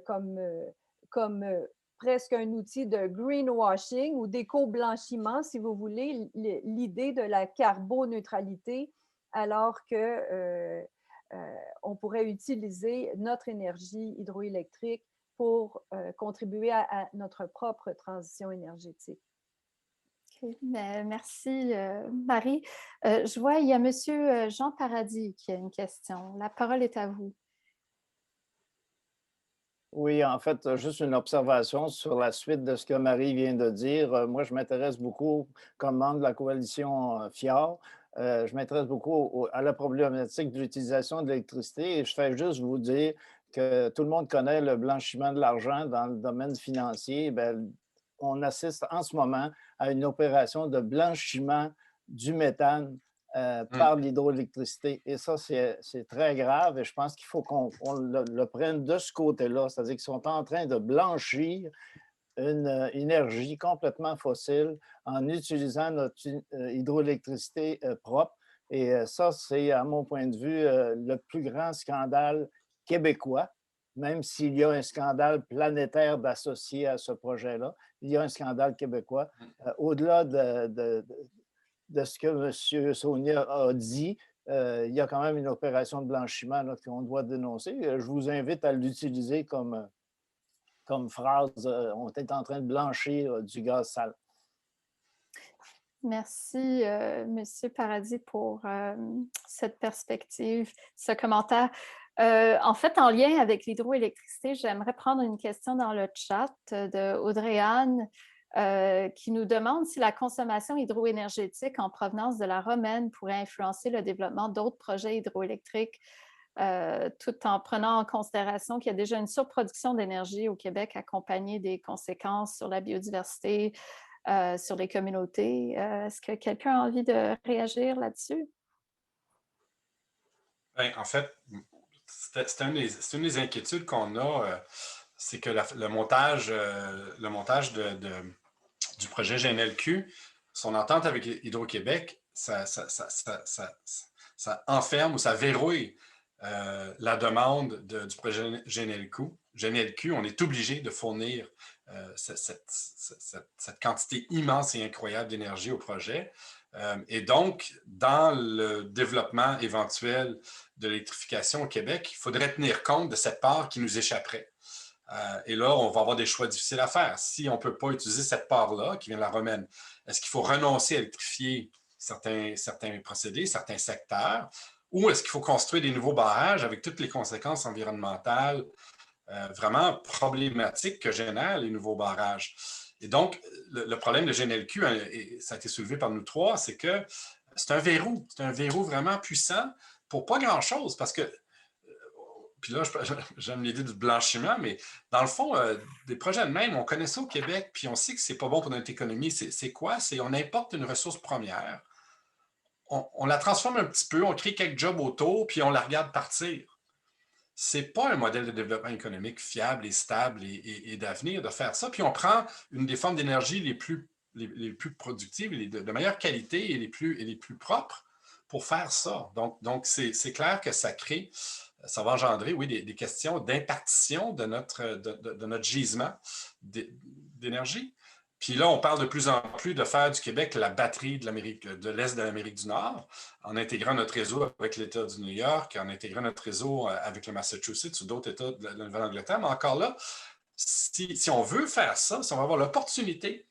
comme presque un outil de greenwashing ou d'éco-blanchiment, si vous voulez, l'idée de la carboneutralité, alors que on pourrait utiliser notre énergie hydroélectrique pour contribuer à notre propre transition énergétique. Okay. Merci, Marie. Je vois, il y a M. Jean Paradis qui a une question. La parole est à vous. Oui, en fait, juste une observation sur la suite de ce que Marie vient de dire. Moi, je m'intéresse beaucoup, comme membre de la coalition FIAR, je m'intéresse beaucoup à la problématique de l'utilisation de l'électricité et je fais juste vous dire que tout le monde connaît le blanchiment de l'argent dans le domaine financier. Bien, on assiste en ce moment à une opération de blanchiment du méthane par l'hydroélectricité. Et ça, c'est très grave et je pense qu'il faut qu'on le prenne de ce côté-là. C'est-à-dire qu'ils sont en train de blanchir une énergie complètement fossile en utilisant notre hydroélectricité propre. Et ça, c'est, à mon point de vue, le plus grand scandale québécois, même s'il y a un scandale planétaire d'associer à ce projet-là. Il y a un scandale québécois. Au-delà de ce que M. Sonia a dit, il y a quand même une opération de blanchiment qu'on doit dénoncer. Je vous invite à l'utiliser comme phrase. On est en train de blanchir du gaz sale. Merci, Monsieur Paradis, pour cette perspective, ce commentaire. En fait, en lien avec l'hydroélectricité, j'aimerais prendre une question dans le chat de Audrey-Anne qui nous demande si la consommation hydroénergétique en provenance de la Romaine pourrait influencer le développement d'autres projets hydroélectriques, tout en prenant en considération qu'il y a déjà une surproduction d'énergie au Québec accompagnée des conséquences sur la biodiversité, sur les communautés. Est-ce que quelqu'un a envie de réagir là-dessus? Bien, en fait, c'est une des inquiétudes qu'on a, c'est que le montage du projet GNLQ, son entente avec Hydro-Québec, ça enferme ou ça verrouille la demande du projet GNLQ. On est obligé de fournir cette quantité immense et incroyable d'énergie au projet. Et donc, dans le développement éventuel de l'électrification au Québec, il faudrait tenir compte de cette part qui nous échapperait. Et là, on va avoir des choix difficiles à faire. Si on ne peut pas utiliser cette part-là, qui vient de la Romaine, est-ce qu'il faut renoncer à électrifier certains procédés, certains secteurs, ou est-ce qu'il faut construire des nouveaux barrages avec toutes les conséquences environnementales vraiment problématiques que génèrent les nouveaux barrages? Et donc, le problème de GNLQ, et ça a été soulevé par nous trois, c'est que c'est un verrou vraiment puissant pour pas grand-chose, parce que, puis là, j'aime l'idée du blanchiment, mais dans le fond, des projets de même, on connaît ça au Québec, puis on sait que c'est pas bon pour notre économie. C'est quoi? C'est on importe une ressource première, on la transforme un petit peu, on crée quelques jobs autour, puis on la regarde partir. C'est pas un modèle de développement économique fiable et stable et d'avenir de faire ça. Puis on prend une des formes d'énergie les plus productives, de meilleure qualité et les plus propres pour faire ça. Donc c'est clair que ça va engendrer, oui, des questions d'impartition de notre gisement d'énergie. Puis là, on parle de plus en plus de faire du Québec la batterie de l'Est de l'Amérique du Nord, en intégrant notre réseau avec l'État du New York, en intégrant notre réseau avec le Massachusetts ou d'autres États de la Nouvelle-Angleterre. Mais encore là, si on veut faire ça, si on va avoir l'opportunité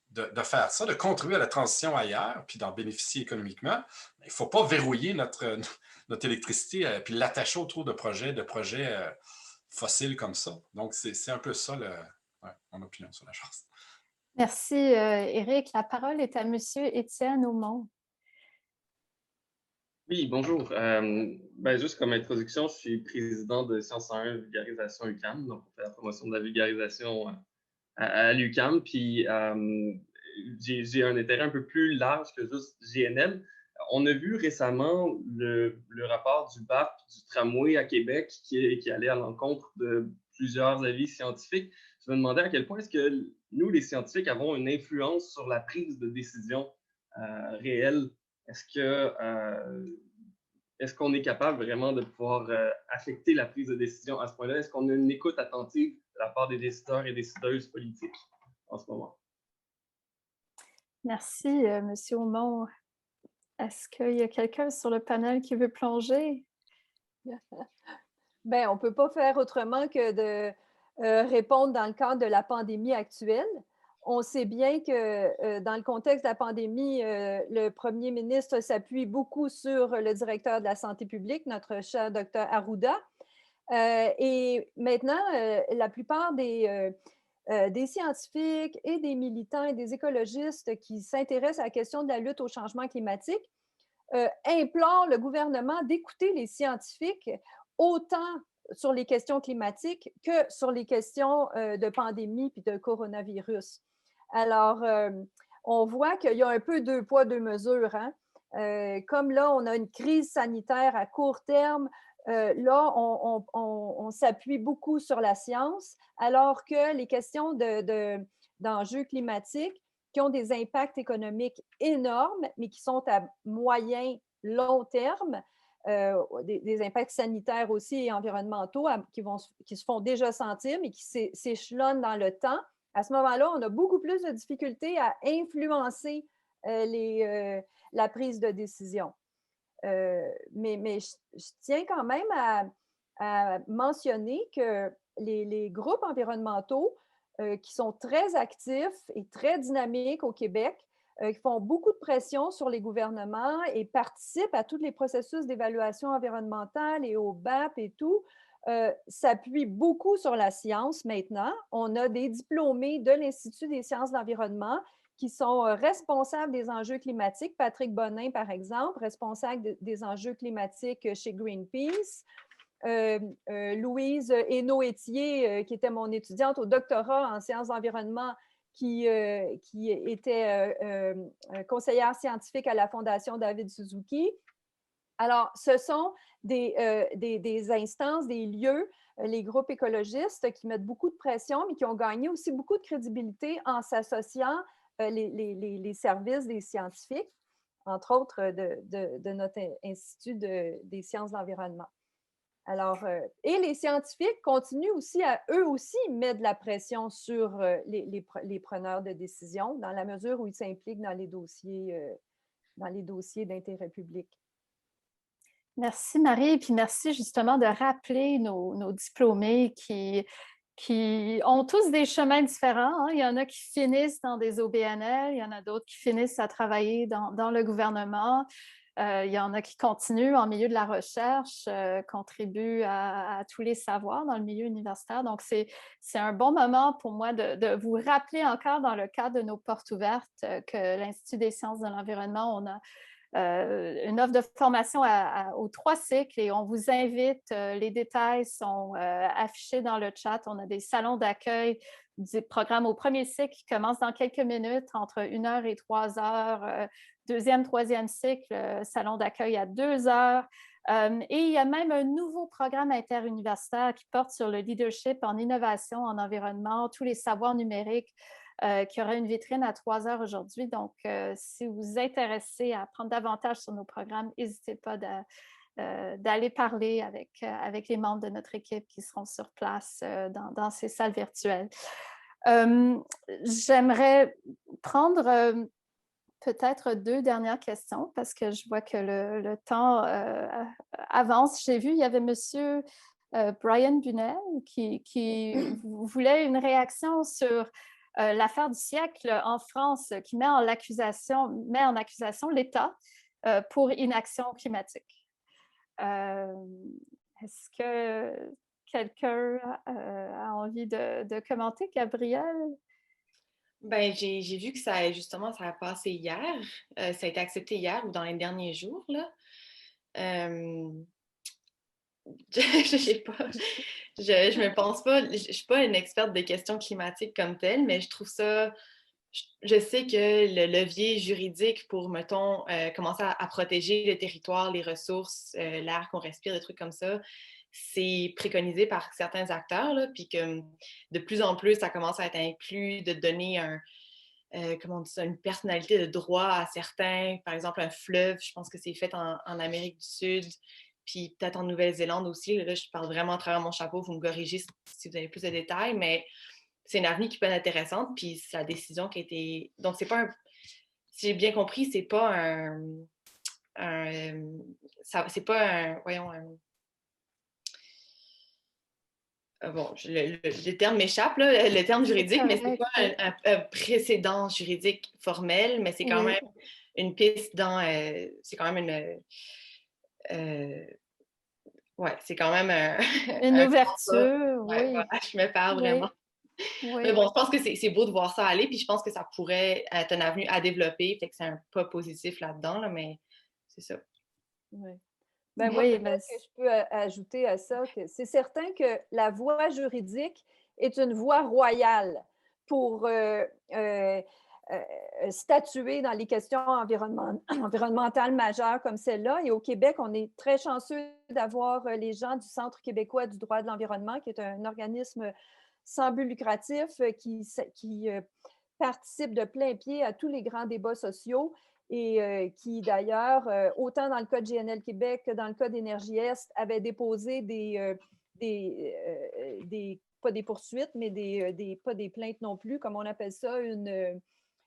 de faire ça, de contribuer à la transition ailleurs, puis d'en bénéficier économiquement, il ne faut pas verrouiller notre électricité puis l'attacher autour de projets fossiles comme ça. Donc, c'est un peu ça mon opinion sur la chose. Merci, Éric. La parole est à Monsieur Étienne Aumont. Oui, bonjour. Juste comme introduction, je suis président de Sciences 1 vulgarisation UQAM, donc on fait la promotion de la vulgarisation à l'UQAM, puis j'ai un intérêt un peu plus large que juste GNL. On a vu récemment le rapport du BAP du tramway à Québec qui allait à l'encontre de plusieurs avis scientifiques. Je me demandais à quel point est-ce que nous, les scientifiques, avons une influence sur la prise de décision réelle. Est-ce qu'on est capable vraiment de pouvoir affecter la prise de décision à ce point-là? Est-ce qu'on a une écoute attentive de la part des décideurs et décideuses politiques en ce moment? Merci, Monsieur Aumont. Est-ce qu'il y a quelqu'un sur le panel qui veut plonger? Bien, on ne peut pas faire autrement que de répondre dans le cadre de la pandémie actuelle. On sait bien que dans le contexte de la pandémie, le premier ministre s'appuie beaucoup sur le directeur de la santé publique, notre cher docteur Arruda. Et maintenant, la plupart des scientifiques et des militants et des écologistes qui s'intéressent à la question de la lutte au changement climatique implorent le gouvernement d'écouter les scientifiques autant sur les questions climatiques que sur les questions de pandémie puis de coronavirus. Alors, on voit qu'il y a un peu deux poids, deux mesures. Hein? Comme là, on a une crise sanitaire à court terme, là, on s'appuie beaucoup sur la science, alors que les questions d'enjeux climatiques qui ont des impacts économiques énormes, mais qui sont à moyen, long terme, des impacts sanitaires aussi et environnementaux qui se font déjà sentir, mais qui s'échelonnent dans le temps. À ce moment-là, on a beaucoup plus de difficultés à influencer la prise de décision. Mais je tiens quand même à mentionner que les groupes environnementaux qui sont très actifs et très dynamiques au Québec, qui font beaucoup de pression sur les gouvernements et participent à tous les processus d'évaluation environnementale et au BAP et tout, s'appuient beaucoup sur la science maintenant. On a des diplômés de l'Institut des sciences de l'environnement qui sont responsables des enjeux climatiques. Patrick Bonin, par exemple, responsable des enjeux climatiques chez Greenpeace. Louise Hainaut-Étier, qui était mon étudiante au doctorat en sciences d'environnement, qui était conseillère scientifique à la Fondation David Suzuki. Alors, ce sont des instances, des lieux, les groupes écologistes qui mettent beaucoup de pression, mais qui ont gagné aussi beaucoup de crédibilité en s'associant les services des scientifiques, entre autres de notre Institut des sciences de l'environnement. Alors, et les scientifiques continuent aussi à, eux aussi, mettre de la pression sur les preneurs de décision dans la mesure où ils s'impliquent dans les dossiers d'intérêt public. Merci Marie, et puis merci justement de rappeler nos diplômés qui ont tous des chemins différents. Hein. Il y en a qui finissent dans des OBNL, il y en a d'autres qui finissent à travailler dans le gouvernement. Il y en a qui continuent en milieu de la recherche, contribuent à tous les savoirs dans le milieu universitaire. Donc, c'est un bon moment pour moi de vous rappeler encore dans le cadre de nos portes ouvertes que l'Institut des sciences de l'environnement, on a une offre de formation aux 3 cycles et on vous invite. Les détails sont affichés dans le chat. On a des salons d'accueil du programme au premier cycle qui commence dans quelques minutes, entre 1 heure et 3 heures. Deuxième, troisième cycle, salon d'accueil à 2 heures. Et il y a même un nouveau programme interuniversitaire qui porte sur le leadership en innovation, en environnement, tous les savoirs numériques, qui aura une vitrine à 3 heures aujourd'hui. Donc, si vous vous intéressez à apprendre davantage sur nos programmes, n'hésitez pas d'aller parler avec les membres de notre équipe qui seront sur place dans ces salles virtuelles. J'aimerais prendre peut-être 2 dernières questions parce que je vois que le temps avance. J'ai vu, il y avait M. Brian Bunnell qui voulait une réaction sur l'affaire du siècle en France qui met en accusation l'État pour inaction climatique. Est-ce que quelqu'un a envie de commenter, Gabrielle? Ben, j'ai vu que ça a passé hier. Ça a été accepté hier ou dans les derniers jours, là. Je sais pas. Je me pense pas. Je suis pas une experte des questions climatiques comme telle, mais je trouve ça. Je sais que le levier juridique pour, mettons, commencer à protéger le territoire, les ressources, l'air qu'on respire, des trucs comme ça, c'est préconisé par certains acteurs, là, puis que de plus en plus, ça commence à être inclus de donner comment on dit ça, une personnalité de droit à certains. Par exemple, un fleuve, je pense que c'est fait en Amérique du Sud, puis peut-être en Nouvelle-Zélande aussi. Là, je parle vraiment à travers mon chapeau, vous me corrigez si vous avez plus de détails, mais c'est une avenue qui peut être intéressante, puis c'est la décision qui a été... Donc, c'est pas un... Si j'ai bien compris, c'est pas c'est pas un... Voyons, bon, le terme m'échappe, là, le terme juridique, mais c'est pas un précédent juridique formel, mais c'est quand même une piste dans... c'est quand même une... ouais, c'est quand même une ouverture, oui. Ouais, voilà, je me parle vraiment. Oui. Mais bon, je pense que c'est beau de voir ça aller, puis je pense que ça pourrait être une avenue à développer, fait que c'est un pas positif là-dedans, là, mais c'est ça. Oui. Ben, moi, peut-être que je peux ajouter à ça que c'est certain que la voie juridique est une voie royale pour statuer dans les questions environnementales majeures comme celle-là. Et au Québec, on est très chanceux d'avoir les gens du Centre québécois du droit de l'environnement, qui est un organisme sans but lucratif qui participe de plein pied à tous les grands débats sociaux et qui, d'ailleurs, autant dans le cas de GNL Québec que dans le cas d'Énergie Est, avait déposé pas des poursuites, mais pas des plaintes non plus, comme on appelle ça,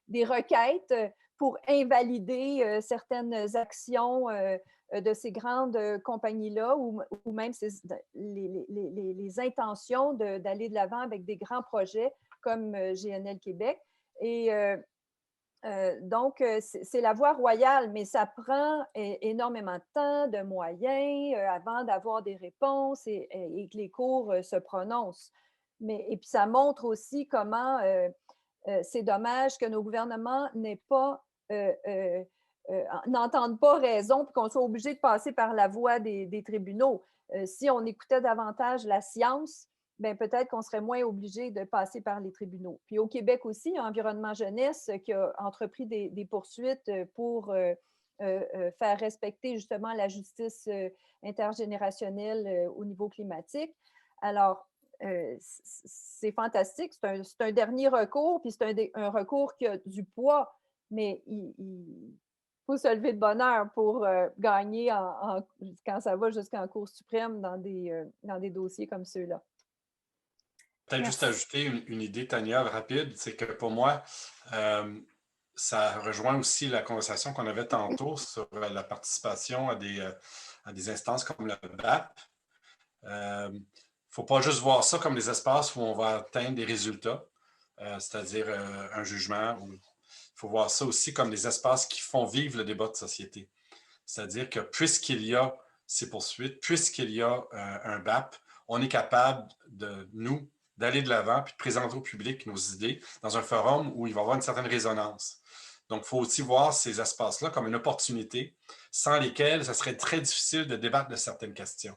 des requêtes pour invalider certaines actions de ces grandes compagnies-là ou même les intentions d'aller de l'avant avec des grands projets comme GNL Québec. Et donc, c'est la voie royale, mais ça prend énormément de temps, de moyens avant d'avoir des réponses et que les cours se prononcent. Et puis, ça montre aussi comment c'est dommage que nos gouvernements n'entendent pas raison et qu'on soit obligé de passer par la voie des tribunaux. Si on écoutait davantage la science, bien, peut-être qu'on serait moins obligé de passer par les tribunaux. Puis au Québec aussi, il y a Environnement Jeunesse qui a entrepris des poursuites pour faire respecter justement la justice intergénérationnelle au niveau climatique. Alors, c'est fantastique. C'est un dernier recours, puis c'est un recours qui a du poids, mais il faut se lever de bonne heure pour gagner quand ça va jusqu'en Cour suprême dans des dossiers comme ceux-là. Peut-être juste ajouter une idée, Tania, rapide, c'est que pour moi, ça rejoint aussi la conversation qu'on avait tantôt sur la participation à des instances comme le BAP. Il ne faut pas juste voir ça comme des espaces où on va atteindre des résultats, c'est-à-dire un jugement. Il faut voir ça aussi comme des espaces qui font vivre le débat de société. C'est-à-dire que puisqu'il y a ces poursuites, puisqu'il y a un BAP, on est capable d'aller de l'avant puis de présenter au public nos idées dans un forum où il va y avoir une certaine résonance. Donc, il faut aussi voir ces espaces-là comme une opportunité sans lesquels ça serait très difficile de débattre de certaines questions.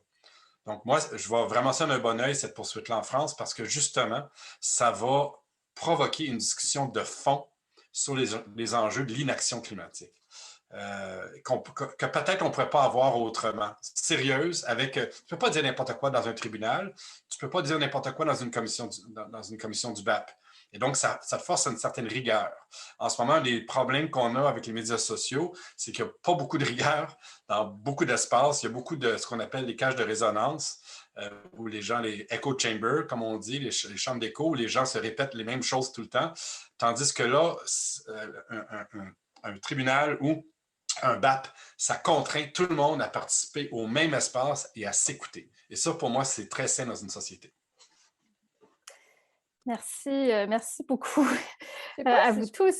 Donc, moi, je vois vraiment ça d'un bon œil, cette poursuite-là en France, parce que justement, ça va provoquer une discussion de fond sur les enjeux de l'inaction climatique. Que peut-être on ne pourrait pas avoir autrement. Sérieuse, avec... tu ne peux pas dire n'importe quoi dans un tribunal, tu ne peux pas dire n'importe quoi dans une commission du BAP. Et donc, ça force à une certaine rigueur. En ce moment, les problèmes qu'on a avec les médias sociaux, c'est qu'il n'y a pas beaucoup de rigueur dans beaucoup d'espaces. Il y a beaucoup de ce qu'on appelle les cages de résonance, où les gens, les echo chambers, comme on dit, les chambres d'écho, où les gens se répètent les mêmes choses tout le temps. Tandis que là, un tribunal ou un BAP, ça contraint tout le monde à participer au même espace et à s'écouter. Et ça, pour moi, c'est très sain dans une société. Merci beaucoup à vous tous.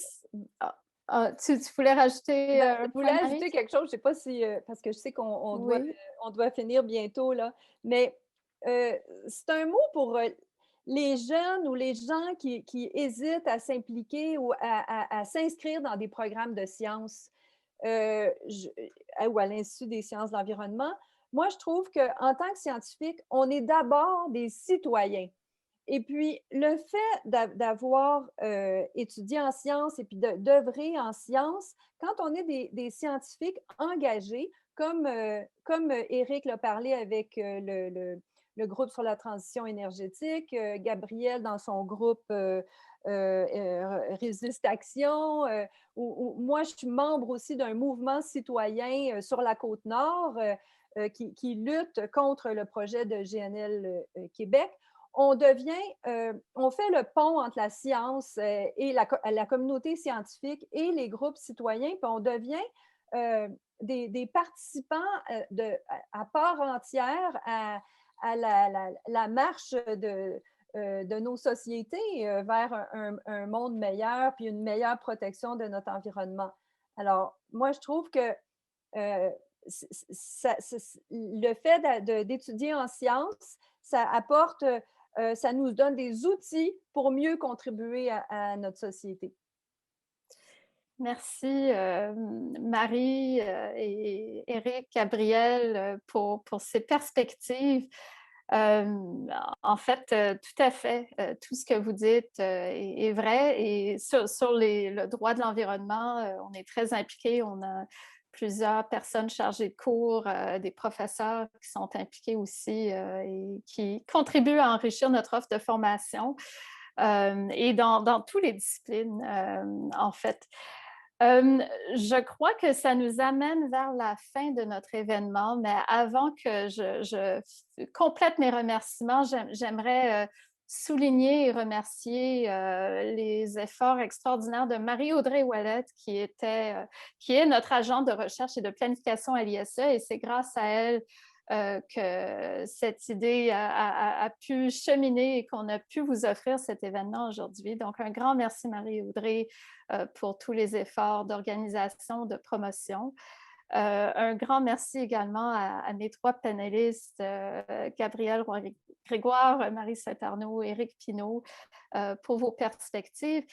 Tu voulais rajouter? Je voulais ajouter quelque chose, je ne sais pas si, parce que je sais qu'on doit finir bientôt, là, mais c'est un mot pour les jeunes ou les gens qui hésitent à s'impliquer ou à s'inscrire dans des programmes de sciences ou à l'Institut des sciences de l'environnement. Moi, je trouve qu'en tant que scientifique, on est d'abord des citoyens. Et puis, le fait d'avoir étudié en sciences et puis d'œuvrer en sciences, quand on est des scientifiques engagés, comme Éric l'a parlé avec le groupe sur la transition énergétique, Gabriel dans son groupe Résiste Action, moi, je suis membre aussi d'un mouvement citoyen sur la Côte-Nord qui lutte contre le projet de GNL Québec. On fait le pont entre la science et la communauté scientifique et les groupes citoyens, puis on devient des participants à part entière à la marche de nos sociétés vers un monde meilleur puis une meilleure protection de notre environnement. Alors, moi, je trouve que le fait d'étudier en sciences, ça apporte... ça nous donne des outils pour mieux contribuer à notre société. Merci Marie et Éric, Gabriel pour ces perspectives. En fait, tout à fait, tout ce que vous dites est vrai. Et sur le droit de l'environnement, on est très impliqués. On a plusieurs personnes chargées de cours, des professeurs qui sont impliqués aussi et qui contribuent à enrichir notre offre de formation et dans toutes les disciplines, en fait. Je crois que ça nous amène vers la fin de notre événement, mais avant que je complète mes remerciements, j'aimerais souligner et remercier les efforts extraordinaires de Marie-Audrey Ouellette, qui est notre agente de recherche et de planification à l'ISE, et c'est grâce à elle que cette idée a pu cheminer et qu'on a pu vous offrir cet événement aujourd'hui. Donc, un grand merci, Marie-Audrey, pour tous les efforts d'organisation, de promotion. Un grand merci également à mes 3 panélistes, Gabrielle Roy-Grégoire, Marie Saint-Arnaud, Éric Pinault, pour vos perspectives.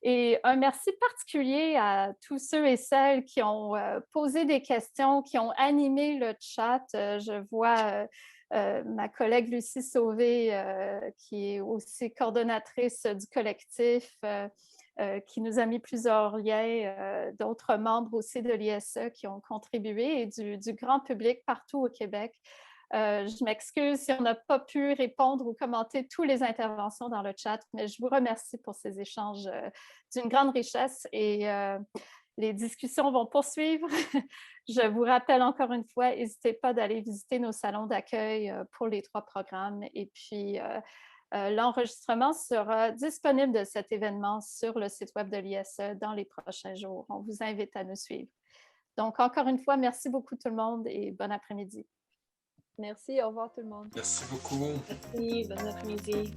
Et un merci particulier à tous ceux et celles qui ont posé des questions, qui ont animé le chat. Je vois ma collègue Lucie Sauvé, qui est aussi coordonnatrice du collectif, qui nous a mis plusieurs liens, d'autres membres aussi de l'ISE qui ont contribué et du grand public partout au Québec. Je m'excuse si on n'a pas pu répondre ou commenter toutes les interventions dans le chat, mais je vous remercie pour ces échanges d'une grande richesse et les discussions vont poursuivre. Je vous rappelle encore une fois, n'hésitez pas d'aller visiter nos salons d'accueil pour les 3 programmes et puis l'enregistrement sera disponible de cet événement sur le site web de l'ISE dans les prochains jours. On vous invite à nous suivre. Donc, encore une fois, merci beaucoup tout le monde et bon après-midi. Merci, au revoir tout le monde. Merci beaucoup. Merci, bon après-midi.